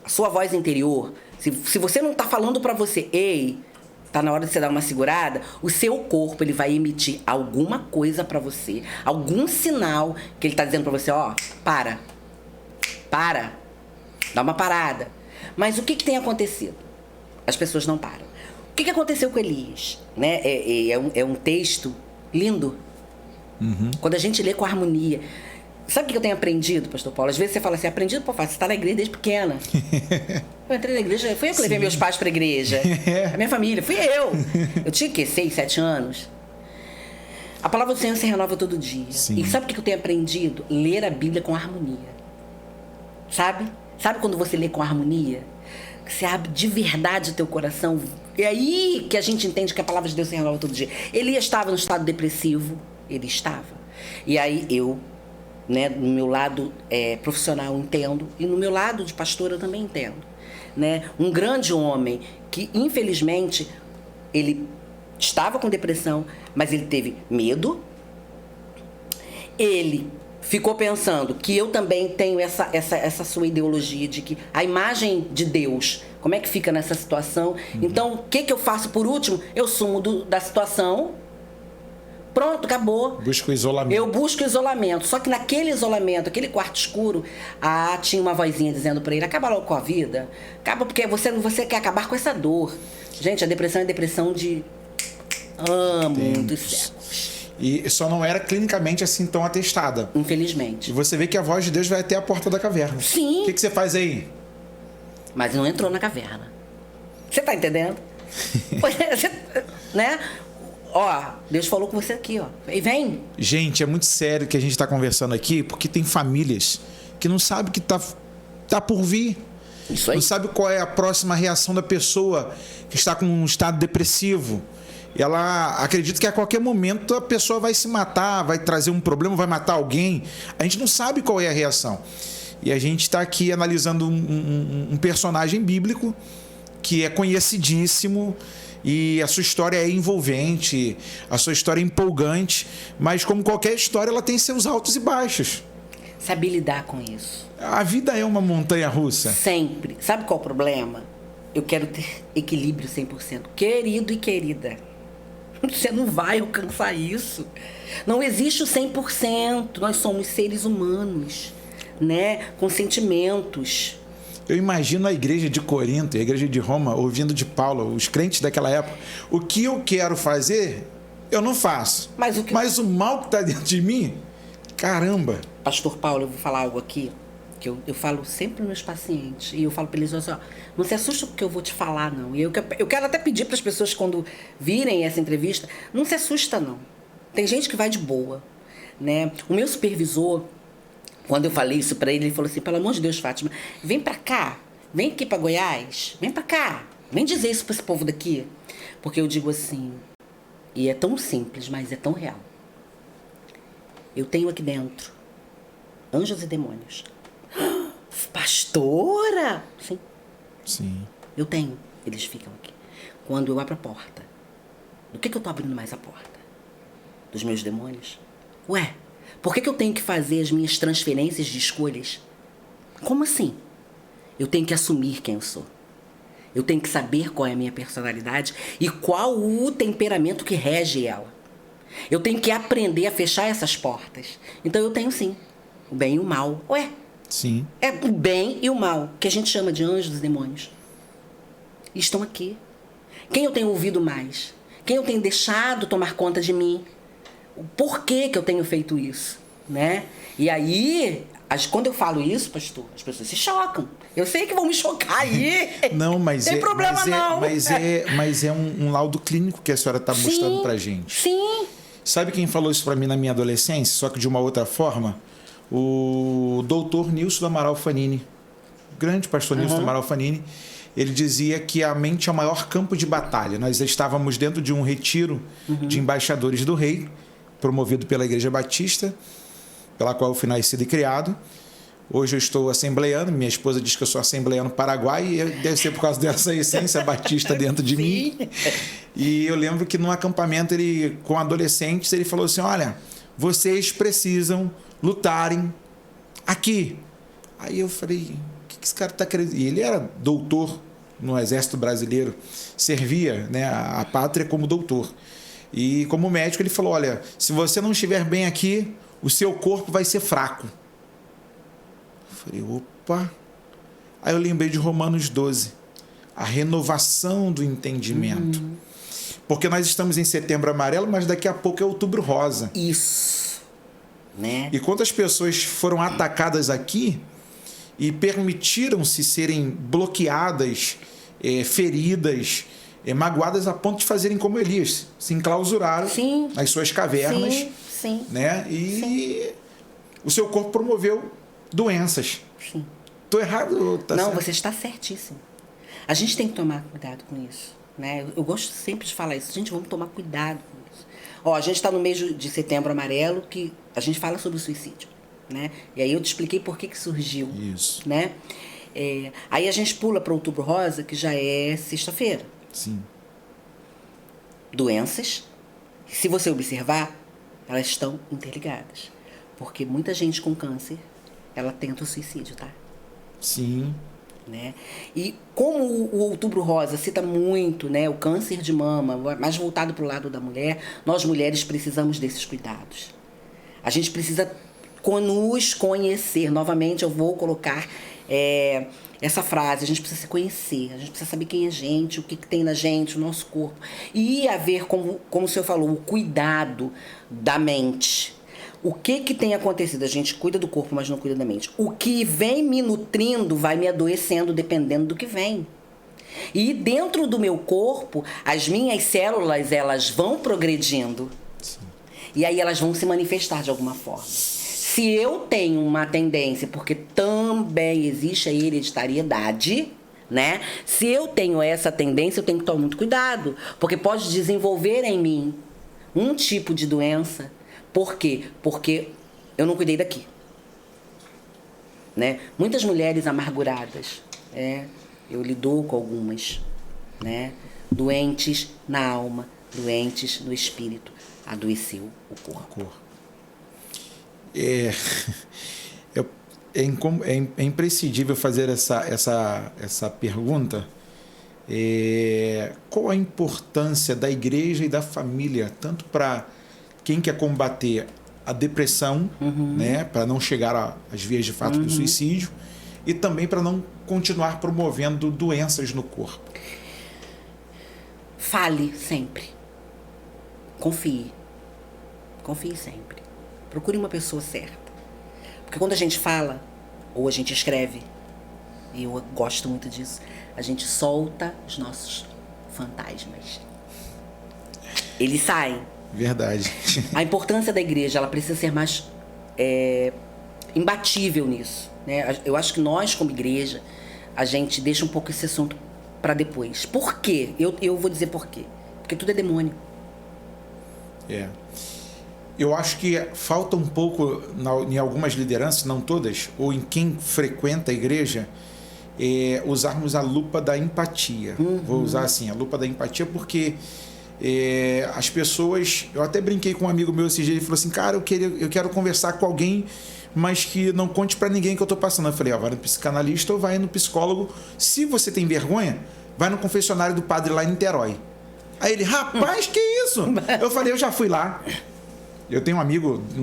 a sua voz interior, se você não está falando para você, ei, tá na hora de você dar uma segurada, o seu corpo ele vai emitir alguma coisa para você, algum sinal que ele está dizendo para você, ó, para, dá uma parada. Mas o que tem acontecido? As pessoas não param. O que aconteceu com Elias? Né? É um texto lindo. Quando a gente lê com harmonia. Sabe o que eu tenho aprendido, pastor Paulo? Às vezes você fala assim, aprendido, pô, você está na igreja desde pequena. Eu entrei na igreja, fui eu que levei meus pais para a igreja. A minha família, fui eu. Eu tinha, 6, 7 anos. A palavra do Senhor se renova todo dia. Sim. E sabe o que eu tenho aprendido? Ler a Bíblia com harmonia. Sabe? Sabe quando você lê com harmonia? Que você abre de verdade o teu coração. É aí que a gente entende que a palavra de Deus se renova todo dia. Elias estava no estado depressivo. Ele estava. E aí eu, né, no meu lado profissional, entendo. E no meu lado de pastor eu também entendo. Né? Um grande homem que, infelizmente, ele estava com depressão, mas ele teve medo. Ele ficou pensando que eu também tenho essa sua ideologia de que a imagem de Deus, como é que fica nessa situação? Então, o que eu faço por último? Eu sumo da situação. Pronto, acabou. Busco isolamento. Eu busco isolamento. Só que naquele isolamento, aquele quarto escuro, tinha uma vozinha dizendo pra ele, acaba logo com a vida. Acaba porque você quer acabar com essa dor. Gente, a depressão é depressão de Muitos séculos. E só não era clinicamente assim tão atestada. Infelizmente. E você vê que a voz de Deus vai até a porta da caverna. Sim. O que você faz aí? Mas não entrou na caverna. Você tá entendendo? Né? Ó, Deus falou com você aqui, ó. E vem. Gente, é muito sério que a gente está conversando aqui, porque tem famílias que não sabem que tá por vir. Isso aí. Não sabe qual é a próxima reação da pessoa que está com um estado depressivo. Ela acredita que a qualquer momento a pessoa vai se matar, vai trazer um problema, vai matar alguém. A gente não sabe qual é a reação. E a gente está aqui analisando um personagem bíblico que é conhecidíssimo e a sua história é envolvente, a sua história é empolgante, mas como qualquer história, ela tem seus altos e baixos. Saber lidar com isso. A vida é uma montanha-russa. Sempre. Sabe qual é o problema? Eu quero ter equilíbrio 100%. Querido e querida, você não vai alcançar isso. Não existe o 100%. Nós somos seres humanos, né? Com sentimentos. Eu imagino a igreja de Corinto e a igreja de Roma ouvindo de Paulo, os crentes daquela época. O que eu quero fazer, eu não faço. Mas o mal que está dentro de mim, caramba. Pastor Paulo, eu vou falar algo aqui que eu falo sempre nos meus pacientes. E eu falo para eles assim, ó, não se assusta com o que eu vou te falar, não. E eu quero até pedir para as pessoas, quando virem essa entrevista, não se assusta, não. Tem gente que vai de boa, né? O meu supervisor, quando eu falei isso para ele falou assim, pelo amor de Deus, Fátima, vem para cá, vem aqui para Goiás, vem para cá, vem dizer isso para esse povo daqui. Porque eu digo assim, e é tão simples, mas é tão real. Eu tenho aqui dentro anjos e demônios. Pastora? Sim. Sim. Eu tenho. Eles ficam aqui. Quando eu abro a porta, do que eu tô abrindo mais a porta? Dos meus demônios? Ué, por que eu tenho que fazer as minhas transferências de escolhas? Como assim? Eu tenho que assumir quem eu sou. Eu tenho que saber qual é a minha personalidade e qual o temperamento que rege ela. Eu tenho que aprender a fechar essas portas. Então eu tenho sim, o bem e o mal. Ué, sim. É o bem e o mal, que a gente chama de anjos e demônios. E estão aqui. Quem eu tenho ouvido mais? Quem eu tenho deixado tomar conta de mim? Por que eu tenho feito isso? Né? E aí, quando eu falo isso, pastor, as pessoas se chocam. Eu sei que vão me chocar aí. Não, mas tem problema não. Mas é um laudo clínico que a senhora está mostrando pra gente. Sim. Sabe quem falou isso pra mim na minha adolescência, só que de uma outra forma? O doutor Nilson do Amaral Fanini, grande pastor Nilson do Amaral Fanini. Ele dizia que a mente é o maior campo de batalha. Nós estávamos dentro de um retiro de embaixadores do rei, promovido pela Igreja Batista, pela qual eu fui nascido e criado. Hoje eu estou assembleano, minha esposa diz que eu sou assembleano paraguai, e deve ser por causa dessa essência batista dentro de mim. E eu lembro que num acampamento, ele, com adolescentes, ele falou assim, olha, vocês precisam lutarem aqui. Aí eu falei, o que esse cara está querendo? E ele era doutor no Exército Brasileiro, servia, né, a pátria como doutor. E como médico ele falou, olha, se você não estiver bem aqui, o seu corpo vai ser fraco. Eu falei, opa. Aí eu lembrei de Romanos 12, a renovação do entendimento. Porque nós estamos em Setembro Amarelo, mas daqui a pouco é Outubro Rosa. Isso. Né? E quantas pessoas foram atacadas aqui e permitiram-se serem bloqueadas, feridas, magoadas a ponto de fazerem como Elias, se enclausuraram nas suas cavernas, né? E o seu corpo promoveu doenças. Sim. Estou errado? Tá não, certo? você está certíssimo. A gente tem que tomar cuidado com isso, né? Eu gosto sempre de falar isso. Gente, vamos tomar cuidado com isso. Ó, a gente está no mês de Setembro Amarelo, que a gente fala sobre o suicídio, né? E aí eu te expliquei por que surgiu. Isso. Né? Aí a gente pula para Outubro Rosa, que já é sexta-feira. Sim. Doenças, se você observar, elas estão interligadas. Porque muita gente com câncer, ela tenta o suicídio, tá? Sim. Né? E como o Outubro Rosa cita muito, né, o câncer de mama, mais voltado para o lado da mulher, nós mulheres precisamos desses cuidados. A gente precisa nos conhecer. Novamente, eu vou colocar essa frase, a gente precisa se conhecer, a gente precisa saber quem é a gente, o que tem na gente, o nosso corpo. E haver, como o senhor falou, o cuidado da mente. O que tem acontecido? A gente cuida do corpo, mas não cuida da mente. O que vem me nutrindo vai me adoecendo dependendo do que vem. E dentro do meu corpo, as minhas células, elas vão progredindo. Sim. E aí elas vão se manifestar de alguma forma. Se eu tenho uma tendência, porque também existe a hereditariedade, né? Se eu tenho essa tendência, eu tenho que tomar muito cuidado, porque pode desenvolver em mim um tipo de doença. Por quê? Porque eu não cuidei daqui, né? Muitas mulheres amarguradas, eu lido com algumas, né? Doentes na alma, doentes no espírito, adoeceu o corpo. É imprescindível fazer essa pergunta. Qual a importância da igreja e da família, tanto para quem quer combater a depressão, né, para não chegar às vias de fato do suicídio, e também para não continuar promovendo doenças no corpo? Fale sempre. Confie. Confie sempre. Procure uma pessoa certa. Porque quando a gente fala, ou a gente escreve, e eu gosto muito disso, a gente solta os nossos fantasmas. Eles saem. Verdade. A importância da igreja, ela precisa ser mais imbatível nisso, né? Eu acho que nós, como igreja, a gente deixa um pouco esse assunto para depois. Por quê? Eu vou dizer por quê. Porque tudo é demônio. Eu acho que falta um pouco em algumas lideranças, não todas, ou em quem frequenta a igreja, usarmos a lupa da empatia. Vou usar assim, a lupa da empatia, porque as pessoas... Eu até brinquei com um amigo meu esse dia, ele falou assim, cara, eu quero conversar com alguém, mas que não conte pra ninguém que eu tô passando. Eu falei, vai no psicanalista ou vai no psicólogo. Se você tem vergonha, vai no confessionário do padre lá em Niterói. Aí ele, rapaz, que isso? Eu falei, eu já fui lá. Eu tenho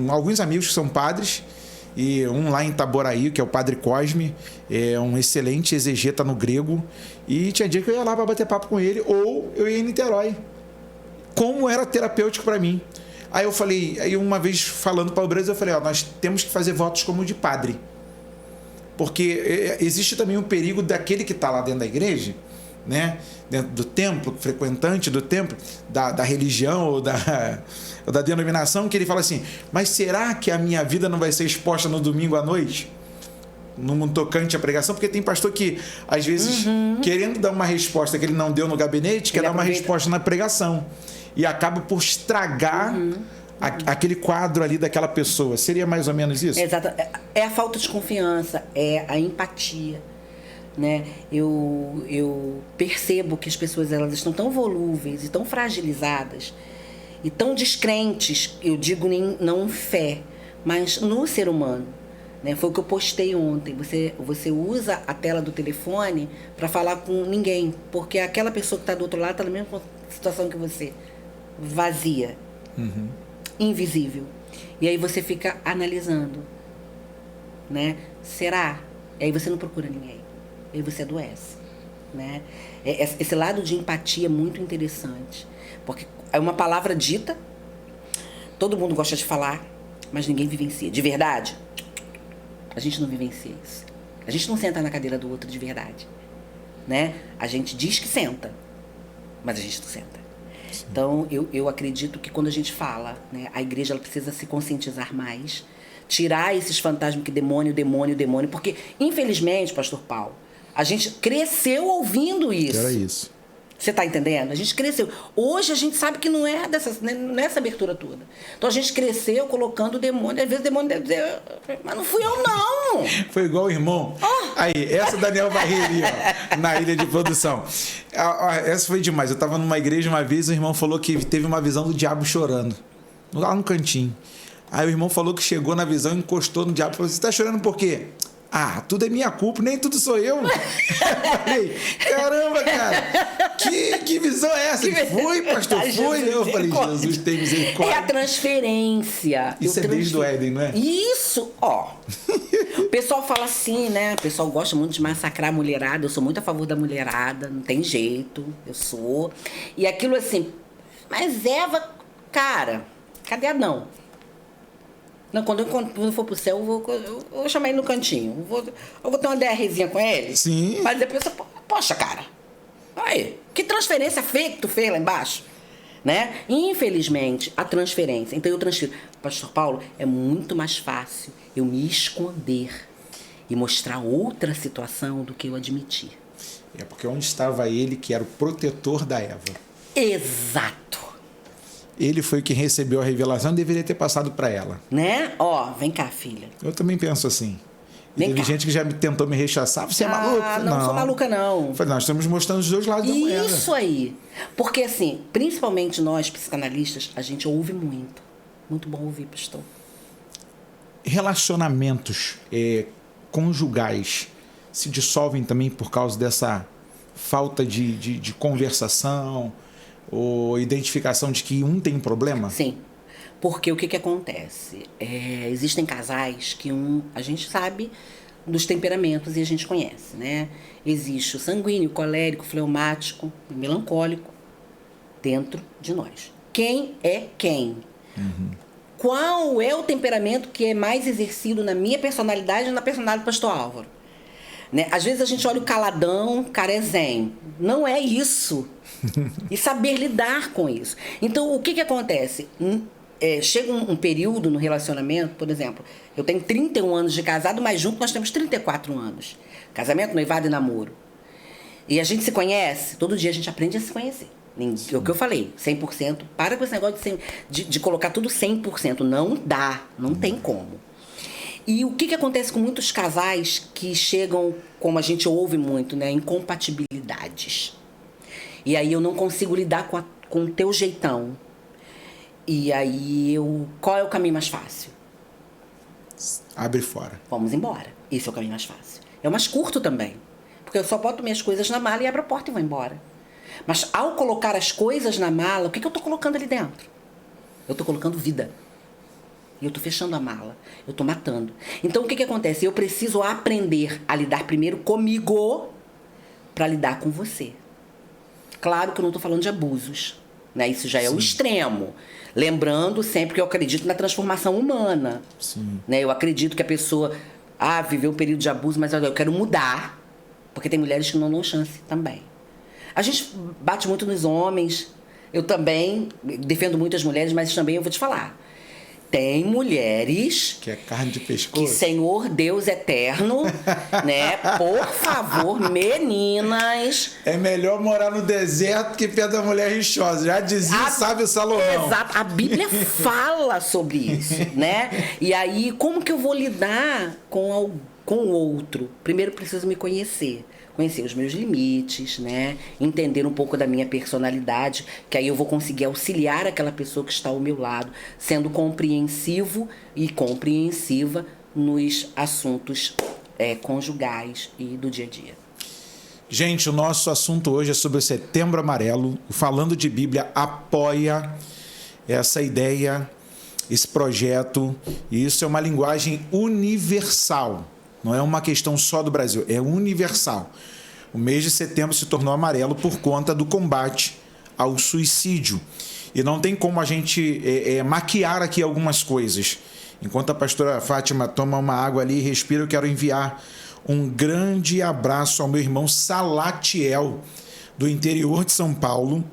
alguns amigos que são padres, e um lá em Itaboraí, que é o Padre Cosme, é um excelente exegeta no grego, e tinha dia que eu ia lá para bater papo com ele, ou eu ia em Niterói. Como era terapêutico para mim. Aí eu falei, uma vez falando para o Brasil, eu falei, nós temos que fazer votos como o de padre. Porque existe também um perigo daquele que está lá dentro da igreja, né? Dentro do templo, frequentante do templo, da religião ou da denominação, que ele fala assim, mas será que a minha vida não vai ser exposta no domingo à noite? No tocante à pregação? Porque tem pastor que, às vezes, querendo dar uma resposta que ele não deu no gabinete, quer dar uma resposta na pregação. E acaba por estragar aquele quadro ali daquela pessoa. Seria mais ou menos isso? Exato. É a falta de confiança, é a empatia, né? Eu percebo que as pessoas, elas estão tão volúveis e tão fragilizadas e tão descrentes, eu digo não em fé, mas no ser humano, né? Foi o que eu postei ontem. Você usa a tela do telefone para falar com ninguém, porque aquela pessoa que está do outro lado está na mesma situação que você, vazia, invisível. E aí você fica analisando, né? Será? E aí você não procura ninguém. E aí você adoece, né? Esse lado de empatia é muito interessante, porque é uma palavra dita, todo mundo gosta de falar, mas ninguém vivencia. De verdade, a gente não vivencia isso. A gente não senta na cadeira do outro de verdade, né? A gente diz que senta, mas a gente não senta. Sim. Então, eu acredito que quando a gente fala, né, a igreja, ela precisa se conscientizar mais, tirar esses fantasmas que demônio, porque, infelizmente, pastor Paulo, a gente cresceu ouvindo isso. Era isso. Você está entendendo? A gente cresceu. Hoje a gente sabe que não é essa abertura toda. Então a gente cresceu colocando o demônio. Às vezes o demônio deve dizer, mas não fui eu, não. Foi igual o irmão. Aí, essa Daniel Barreira ali, ó, na ilha de produção. Essa foi demais. Eu estava numa igreja uma vez, o irmão falou que teve uma visão do diabo chorando. Lá no cantinho. Aí o irmão falou que chegou na visão, encostou no diabo e falou, você está chorando por quê? Ah, tudo é minha culpa, nem tudo sou eu. Eu falei, caramba, cara, que visão é essa? Ele foi, pastor, foi. Eu falei, Jesus tem misericórdia. É a transferência. Isso é desde o Éden, não é? Isso, ó. O pessoal fala assim, né? O pessoal gosta muito de massacrar a mulherada. Eu sou muito a favor da mulherada, não tem jeito, eu sou. E aquilo assim, mas Eva, cara, cadê Adão? Não, quando eu for pro céu, eu vou chamar ele no cantinho. Eu vou ter uma DRzinha com ele. Sim. Mas depois, poxa, cara. Aí, que transferência feia que tu fez lá embaixo? Né? Infelizmente, a transferência. Então eu transfiro. Pastor Paulo, é muito mais fácil eu me esconder e mostrar outra situação do que eu admitir. É porque onde estava ele, que era o protetor da Eva? Exato. Ele foi quem recebeu a revelação, deveria ter passado para ela. Né? Ó, vem cá, filha. Eu também penso assim. Vem Teve cá. gente que já tentou me rechaçar. Você é maluco? Não sou maluca, não. Falei, nós estamos mostrando os dois lados da moeda. Isso aí. Porque, assim, principalmente nós, psicanalistas, a gente ouve muito. Muito bom ouvir, pastor. Relacionamentos conjugais se dissolvem também por causa dessa falta de conversação ou identificação de que um tem um problema? Sim. Porque o que acontece? Existem casais que a gente sabe dos temperamentos e a gente conhece, né? Existe o sanguíneo, colérico, fleumático, melancólico dentro de nós. Quem é quem? Uhum. Qual é o temperamento que é mais exercido na minha personalidade e na personalidade do pastor Álvaro? Né? Às vezes a gente olha o caladão, cara é zen. Não é isso. E saber lidar com isso. Então, o que acontece? Chega um período no relacionamento, por exemplo, eu tenho 31 anos de casado, mas junto nós temos 34 anos. Casamento, noivado e namoro. E a gente se conhece, todo dia a gente aprende a se conhecer. É o que eu falei, 100%. Para com esse negócio de colocar tudo 100%. Não dá, não tem como. E o que acontece com muitos casais que chegam, como a gente ouve muito, né, incompatibilidades. E aí eu não consigo lidar com o teu jeitão. E aí qual é o caminho mais fácil? Abre fora. Vamos embora. Esse é o caminho mais fácil. É o mais curto também. Porque eu só boto minhas coisas na mala e abro a porta e vou embora. Mas ao colocar as coisas na mala, o que eu estou colocando ali dentro? Eu estou colocando vida. E eu estou fechando a mala. Eu estou matando. Então o que acontece? Eu preciso aprender a lidar primeiro comigo para lidar com você. Claro que eu não estou falando de abusos. Né? Isso já é o extremo. Lembrando sempre que eu acredito na transformação humana. Sim. Né? Eu acredito que a pessoa viveu um período de abuso, mas eu quero mudar. Porque tem mulheres que não dão chance também. A gente bate muito nos homens. Eu também defendo muito as mulheres, mas também eu vou te falar. Tem mulheres... Que é carne de pescoço. Que Senhor Deus eterno, né? Por favor, meninas... É melhor morar no deserto que perto da mulher rixosa. Já dizia, sabe o Salomão. Exato. A Bíblia fala sobre isso, né? E aí, como que eu vou lidar com o outro? Primeiro, preciso me conhecer os meus limites, né? Entender um pouco da minha personalidade, que aí eu vou conseguir auxiliar aquela pessoa que está ao meu lado, sendo compreensivo e compreensiva nos assuntos conjugais e do dia a dia. Gente, o nosso assunto hoje é sobre o Setembro Amarelo. Falando de Bíblia apoia essa ideia, esse projeto. E isso é uma linguagem universal. Não é uma questão só do Brasil, é universal. O mês de setembro se tornou amarelo por conta do combate ao suicídio. E não tem como a gente maquiar aqui algumas coisas. Enquanto a pastora Fátima toma uma água ali e respira, eu quero enviar um grande abraço ao meu irmão Salatiel, do interior de São Paulo.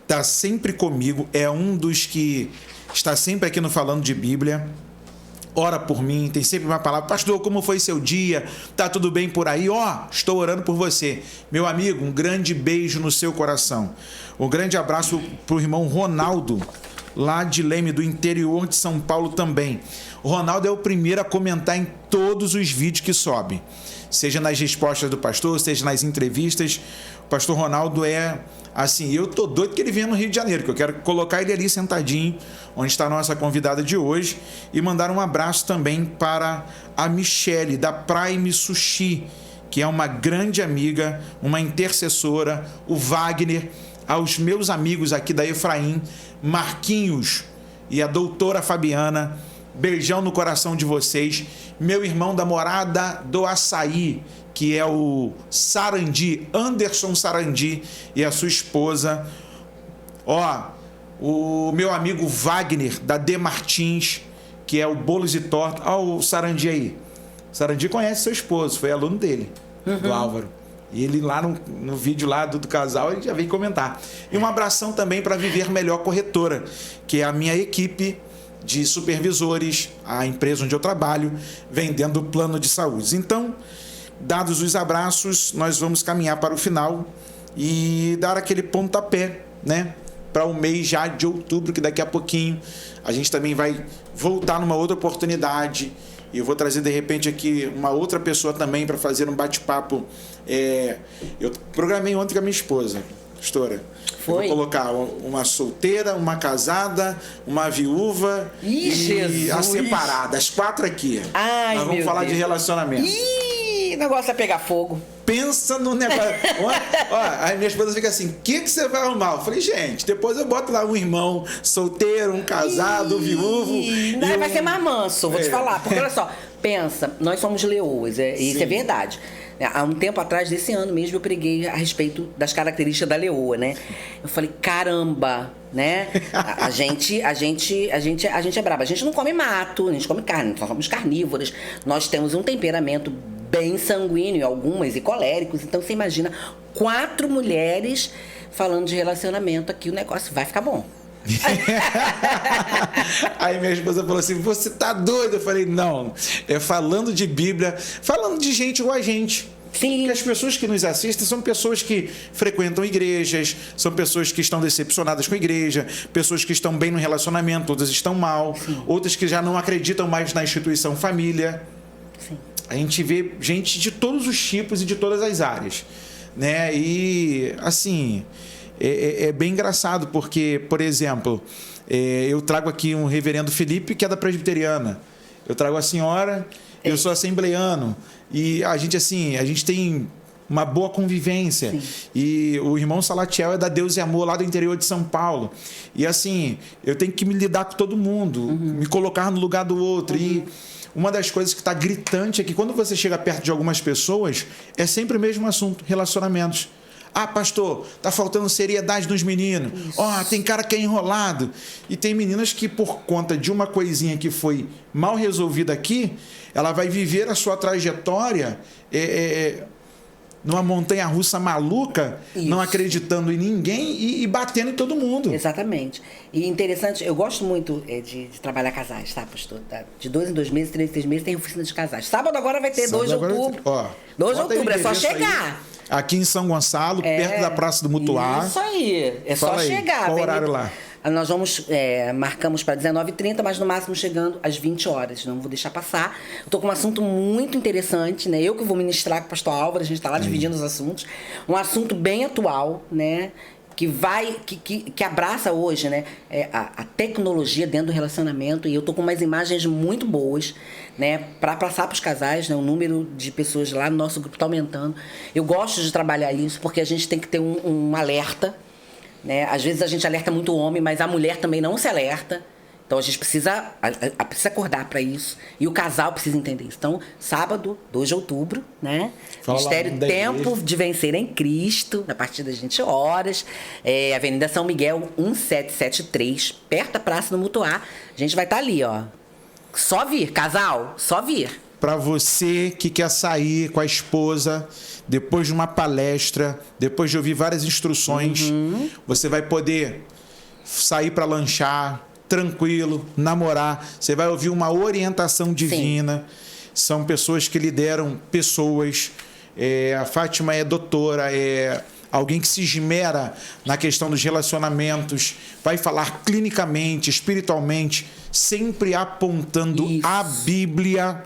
Está sempre comigo, é um dos que está sempre aqui no Falando de Bíblia. Ora por mim, tem sempre uma palavra. Pastor, como foi seu dia? Tá tudo bem por aí? Estou orando por você. Meu amigo, um grande beijo no seu coração. Um grande abraço pro irmão Ronaldo, lá de Leme, do interior de São Paulo também. O Ronaldo é o primeiro a comentar em todos os vídeos que sobem, seja nas respostas do pastor, seja nas entrevistas. O pastor Ronaldo é assim, eu tô doido que ele venha no Rio de Janeiro, que eu quero colocar ele ali sentadinho, onde está a nossa convidada de hoje, e mandar um abraço também para a Michele, da Prime Sushi, que é uma grande amiga, uma intercessora, o Wagner, aos meus amigos aqui da Efraim, Marquinhos e a doutora Fabiana, beijão no coração de vocês, meu irmão da Morada do Açaí, que é o Sarandi, Anderson Sarandi, e a sua esposa, o meu amigo Wagner, da D Martins, que é o Bolos e Torta. O Sarandi aí. O Sarandi conhece seu esposo, foi aluno dele, do Álvaro. E ele lá no vídeo lá do casal, ele já veio comentar. E um abração também para Viver Melhor Corretora, que é a minha equipe de supervisores, a empresa onde eu trabalho, vendendo plano de saúde. Então, dados os abraços, nós vamos caminhar para o final e dar aquele pontapé, né, para o mês já de outubro, que daqui a pouquinho a gente também vai voltar numa outra oportunidade. E eu vou trazer, de repente, aqui uma outra pessoa também para fazer um bate-papo. Eu programei ontem com a minha esposa, pastora. Foi? Eu vou colocar uma solteira, uma casada, uma viúva e Jesus. a separada, as 4 aqui. Ai, nós vamos falar Deus de relacionamento. O negócio é pegar fogo. Pensa no negócio. Aí minha esposa fica assim, o que você vai arrumar? Eu falei, gente, depois eu boto lá um irmão solteiro, um casado, um viúvo. Não, vai ser mais manso, vou te falar. Porque olha só, pensa, nós somos leoas, isso é verdade. Há um tempo atrás, desse ano mesmo, eu preguei a respeito das características da leoa, né? Eu falei, caramba, né? A gente é braba. A gente não come mato, a gente come carne, nós somos carnívoras. Nós temos um temperamento bem sanguíneo, algumas, e coléricos. Então, você imagina 4 mulheres falando de relacionamento aqui, o negócio vai ficar bom. Aí minha esposa falou assim, você tá doido? Eu falei, não, é falando de Bíblia, falando de gente igual a gente. Sim. Porque as pessoas que nos assistem são pessoas que frequentam igrejas, são pessoas que estão decepcionadas com a igreja, pessoas que estão bem no relacionamento, outras estão mal, sim, outras que já não acreditam mais na instituição família. Sim. A gente vê gente de todos os tipos e de todas as áreas, né? E assim, é bem engraçado porque, por exemplo, eu trago aqui um reverendo Felipe, que é da presbiteriana, eu trago a senhora, eu sou assembleiano, e a gente tem uma boa convivência. Sim. E o irmão Salatiel é da Deus e Amor, lá do interior de São Paulo, e assim, eu tenho que me lidar com todo mundo, me colocar no lugar do outro. E uma das coisas que está gritante é que quando você chega perto de algumas pessoas, é sempre o mesmo assunto, relacionamentos. Ah, pastor, tá faltando seriedade nos meninos. Tem cara que é enrolado. E tem meninas que, por conta de uma coisinha que foi mal resolvida aqui, ela vai viver a sua trajetória numa montanha-russa maluca, isso, não acreditando em ninguém e batendo em todo mundo. Exatamente. E interessante, eu gosto muito de trabalhar casais, tá, pastor? De 2 em 2 meses, 3 em 3 meses, tem oficina de casais. Sábado agora vai ter 2 de outubro. 2 de outubro, é só chegar. Aí, aqui em São Gonçalo, perto da Praça do Mutuá. Isso aí, é só chegar. Qual horário lá? Nós marcamos para 19h30, mas no máximo chegando às 20 horas. Não vou deixar passar. Estou com um assunto muito interessante, né? Eu que vou ministrar com o pastor Álvaro, a gente está lá dividindo os assuntos. Um assunto bem atual, né? Que abraça hoje, né? A tecnologia dentro do relacionamento. E eu tô com umas imagens muito boas, né? Para passar para os casais, né? O número de pessoas lá no nosso grupo está aumentando. Eu gosto de trabalhar isso porque a gente tem que ter um alerta, né? Às vezes a gente alerta muito o homem, mas a mulher também não se alerta. Então a gente precisa acordar para isso. E o casal precisa entender isso. Então, sábado, 2 de outubro, né? Ministério Tempo de Vencer em Cristo, a partir das 20 horas. Avenida São Miguel, 1773, perto da Praça do Mutuá. A gente vai estar ali, ó. Só vir, casal, só vir. Para você que quer sair com a esposa, depois de uma palestra, depois de ouvir várias instruções, você vai poder sair para lanchar, tranquilo, namorar. Você vai ouvir uma orientação divina. Sim. São pessoas que lideram pessoas. A Fátima é doutora, alguém que se esmera na questão dos relacionamentos, vai falar clinicamente, espiritualmente, sempre apontando a Bíblia,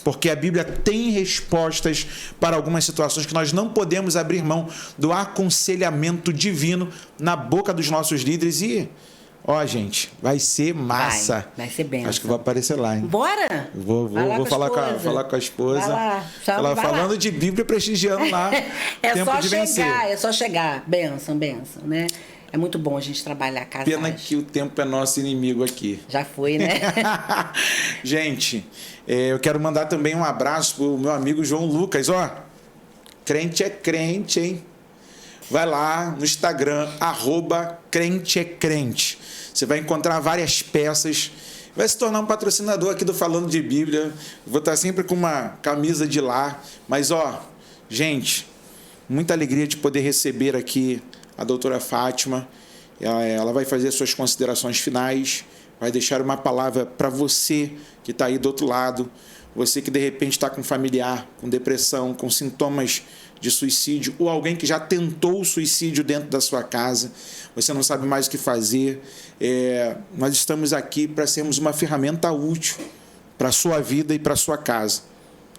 porque a Bíblia tem respostas para algumas situações que nós não podemos abrir mão do aconselhamento divino na boca dos nossos líderes. E, ó, gente, vai ser massa. Vai ser bem. Acho que vou aparecer lá, hein? Bora! Vou falar com a esposa. Vai lá. Ela falando de Bíblia, prestigiando lá. É só chegar. Benção, né? É muito bom a gente trabalhar casais. Pena que o tempo é nosso inimigo aqui. Já foi, né? Gente, eu quero mandar também um abraço pro meu amigo João Lucas. Ó, crente é crente, hein? Vai lá no Instagram, @crente-é-crente. Você vai encontrar várias peças. Vai se tornar um patrocinador aqui do Falando de Bíblia. Vou estar sempre com uma camisa de lá. Mas, ó, gente, muita alegria de poder receber aqui a doutora Fátima. Ela vai fazer suas considerações finais, vai deixar uma palavra para você que está aí do outro lado, você que de repente está com familiar, com depressão, com sintomas de suicídio, ou alguém que já tentou o suicídio dentro da sua casa, você não sabe mais o que fazer. Nós estamos aqui para sermos uma ferramenta útil para a sua vida e para a sua casa.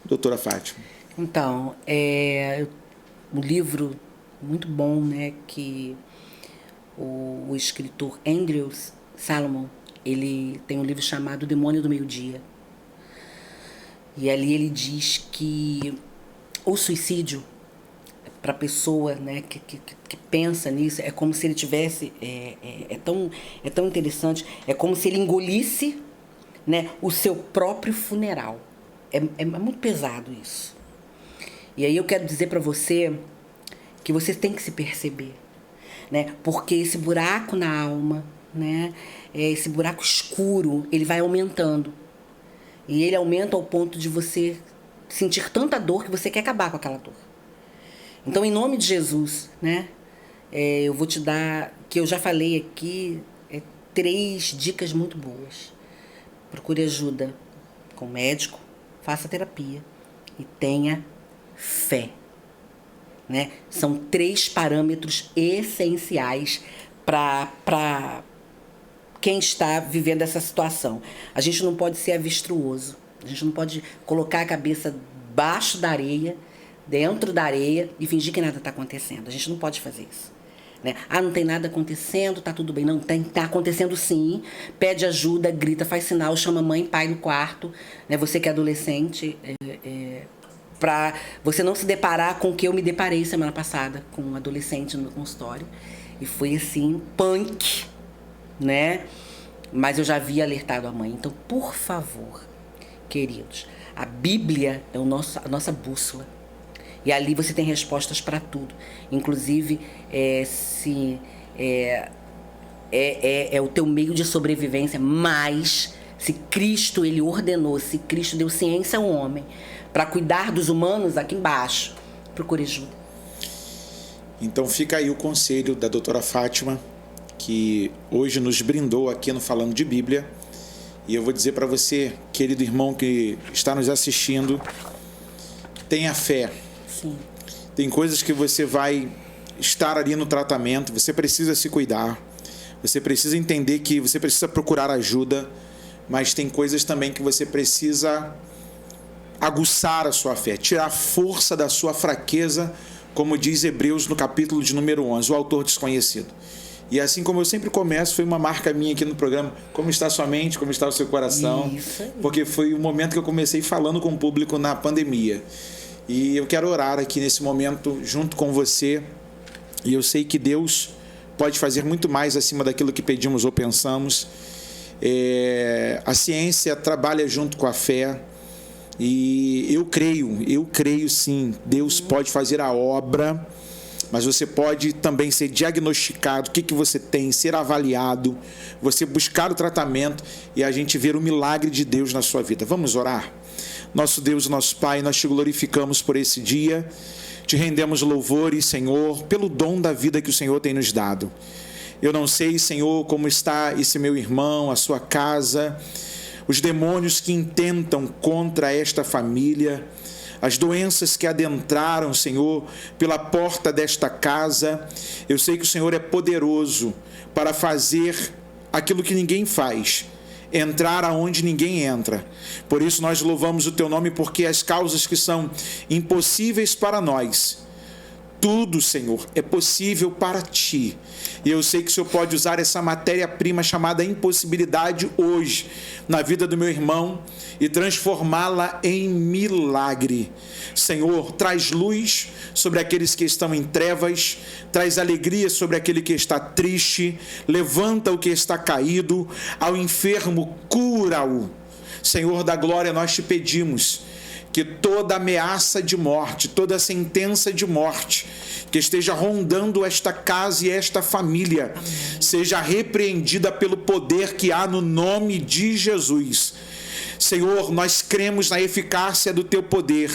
Doutora Fátima. Então, o livro muito bom, né, que o escritor Andrew Salomon, ele tem um livro chamado O Demônio do Meio-Dia. E ali ele diz que o suicídio, para a pessoa, né, que pensa nisso, é como se ele tivesse... É tão interessante, é como se ele engolisse, né, o seu próprio funeral. É muito pesado isso. E aí eu quero dizer para você que você tem que se perceber, né? Porque esse buraco na alma, né, esse buraco escuro, ele vai aumentando. E ele aumenta ao ponto de você sentir tanta dor que você quer acabar com aquela dor. Então, em nome de Jesus, né, eu vou te dar, que eu já falei aqui, 3 dicas muito boas. Procure ajuda com o médico, faça terapia e tenha fé. Né? São 3 parâmetros essenciais para quem está vivendo essa situação. A gente não pode ser avestruoso, a gente não pode colocar a cabeça debaixo da areia, dentro da areia e fingir que nada está acontecendo. A gente não pode fazer isso. Né? Não tem nada acontecendo, tá tudo bem. Não, tá acontecendo sim. Pede ajuda, grita, faz sinal, chama mãe, pai no quarto. Né? Você que é adolescente... para você não se deparar com o que eu me deparei semana passada com um adolescente no meu consultório. E foi assim, punk, né? Mas eu já havia alertado a mãe. Então, por favor, queridos, a Bíblia é a nossa bússola. E ali você tem respostas para tudo. Inclusive, é o teu meio de sobrevivência, mas se Cristo ele ordenou, se Cristo deu ciência ao homem para cuidar dos humanos aqui embaixo, procure ajuda. Então fica aí o conselho da doutora Fátima, que hoje nos brindou aqui no Falando de Bíblia. E eu vou dizer para você, querido irmão que está nos assistindo, tenha fé. Sim. Tem coisas que você vai estar ali no tratamento, você precisa se cuidar, você precisa entender que você precisa procurar ajuda, mas tem coisas também que você precisa aguçar a sua fé, tirar a força da sua fraqueza, como diz Hebreus no capítulo de número 11, o autor desconhecido. E assim como eu sempre começo, foi uma marca minha aqui no programa, como está a sua mente, como está o seu coração, porque foi o momento que eu comecei falando com o público na pandemia. E eu quero orar aqui nesse momento junto com você, e eu sei que Deus pode fazer muito mais acima daquilo que pedimos ou pensamos. A ciência trabalha junto com a fé, e eu creio sim, Deus pode fazer a obra, mas você pode também ser diagnosticado, o que você tem, ser avaliado, você buscar o tratamento e a gente ver o milagre de Deus na sua vida. Vamos orar? Nosso Deus e nosso Pai, nós te glorificamos por esse dia, te rendemos louvores, Senhor, pelo dom da vida que o Senhor tem nos dado. Eu não sei, Senhor, como está esse meu irmão, a sua casa, os demônios que intentam contra esta família, as doenças que adentraram, Senhor, pela porta desta casa. Eu sei que o Senhor é poderoso para fazer aquilo que ninguém faz, entrar aonde ninguém entra. Por isso nós louvamos o Teu nome, porque as causas que são impossíveis para nós, tudo, Senhor, é possível para Ti. E eu sei que o Senhor pode usar essa matéria-prima chamada impossibilidade hoje, na vida do meu irmão, e transformá-la em milagre. Senhor, traz luz sobre aqueles que estão em trevas, traz alegria sobre aquele que está triste, levanta o que está caído, ao enfermo, cura-o. Senhor da glória, nós Te pedimos que toda ameaça de morte, toda sentença de morte que esteja rondando esta casa e esta família, seja repreendida pelo poder que há no nome de Jesus. Senhor, nós cremos na eficácia do Teu poder,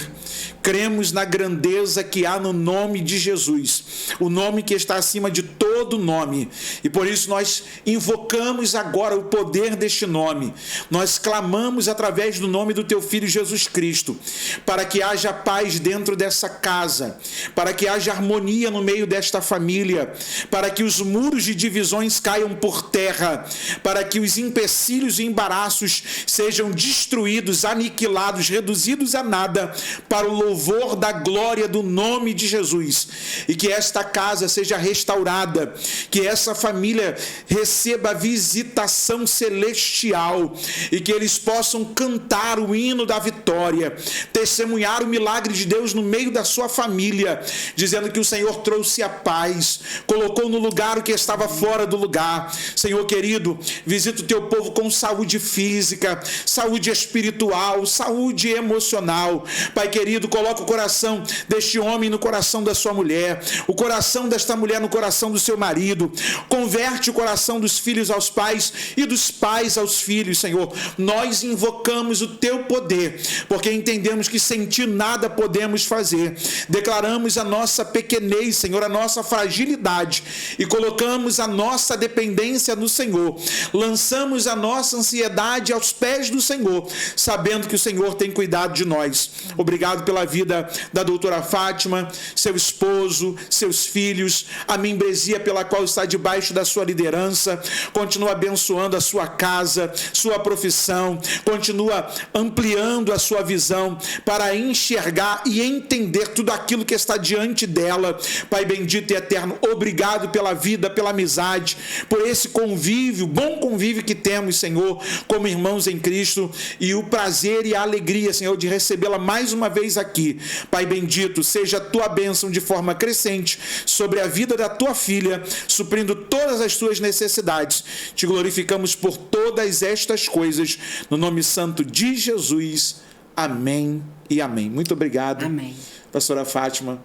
cremos na grandeza que há no nome de Jesus, o nome que está acima de todo nome, e por isso nós invocamos agora o poder deste nome, nós clamamos através do nome do Teu Filho Jesus Cristo, para que haja paz dentro dessa casa, para que haja harmonia no meio desta família, para que os muros de divisões caiam por terra, para que os empecilhos e embaraços sejam destruídos, aniquilados, reduzidos a nada, para o louvor da glória do nome de Jesus, e que esta casa seja restaurada, que essa família receba visitação celestial, e que eles possam cantar o hino da vitória, testemunhar o milagre de Deus no meio da sua família, dizendo que o Senhor trouxe a paz, colocou no lugar o que estava fora do lugar. Senhor querido, visita o Teu povo com saúde física, saúde espiritual, saúde emocional. Pai querido, coloca o coração deste homem no coração da sua mulher, o coração desta mulher no coração do seu marido, converte o coração dos filhos aos pais e dos pais aos filhos. Senhor, nós invocamos o Teu poder, porque entendemos que sem Ti nada podemos fazer. Declaramos a nossa pequenez, Senhor, a nossa fragilidade, e colocamos a nossa dependência no Senhor, lançamos a nossa ansiedade aos pés do Senhor, sabendo que o Senhor tem cuidado de nós. Obrigado pela vida da doutora Fátima, seu esposo, seus filhos, a membresia pela qual está debaixo da sua liderança. Continua abençoando a sua casa, sua profissão, continua ampliando a sua visão para enxergar e entender tudo aquilo que está diante dela. Pai bendito e eterno, obrigado pela vida, pela amizade, por esse convívio, bom convívio que temos, Senhor, como irmãos em Cristo, e o prazer e a alegria, Senhor, de recebê-la mais uma vez aqui. Pai bendito, seja a Tua bênção de forma crescente sobre a vida da Tua filha, suprindo todas as Tuas necessidades. Te glorificamos por todas estas coisas, no nome santo de Jesus. Amém e amém. Muito obrigado, Amém. Pastora Fátima,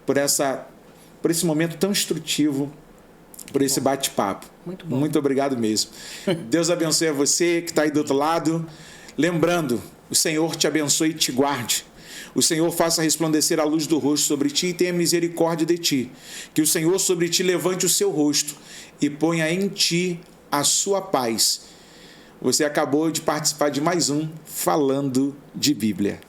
por esse momento tão instrutivo, por esse bate-papo. Muito bom. Muito obrigado mesmo. Deus abençoe a você que está aí do outro lado. Lembrando, o Senhor te abençoe e te guarde. O Senhor faça resplandecer a luz do rosto sobre ti e tenha misericórdia de ti. Que o Senhor sobre ti levante o seu rosto e ponha em ti a sua paz. Você acabou de participar de mais um Falando de Bíblia.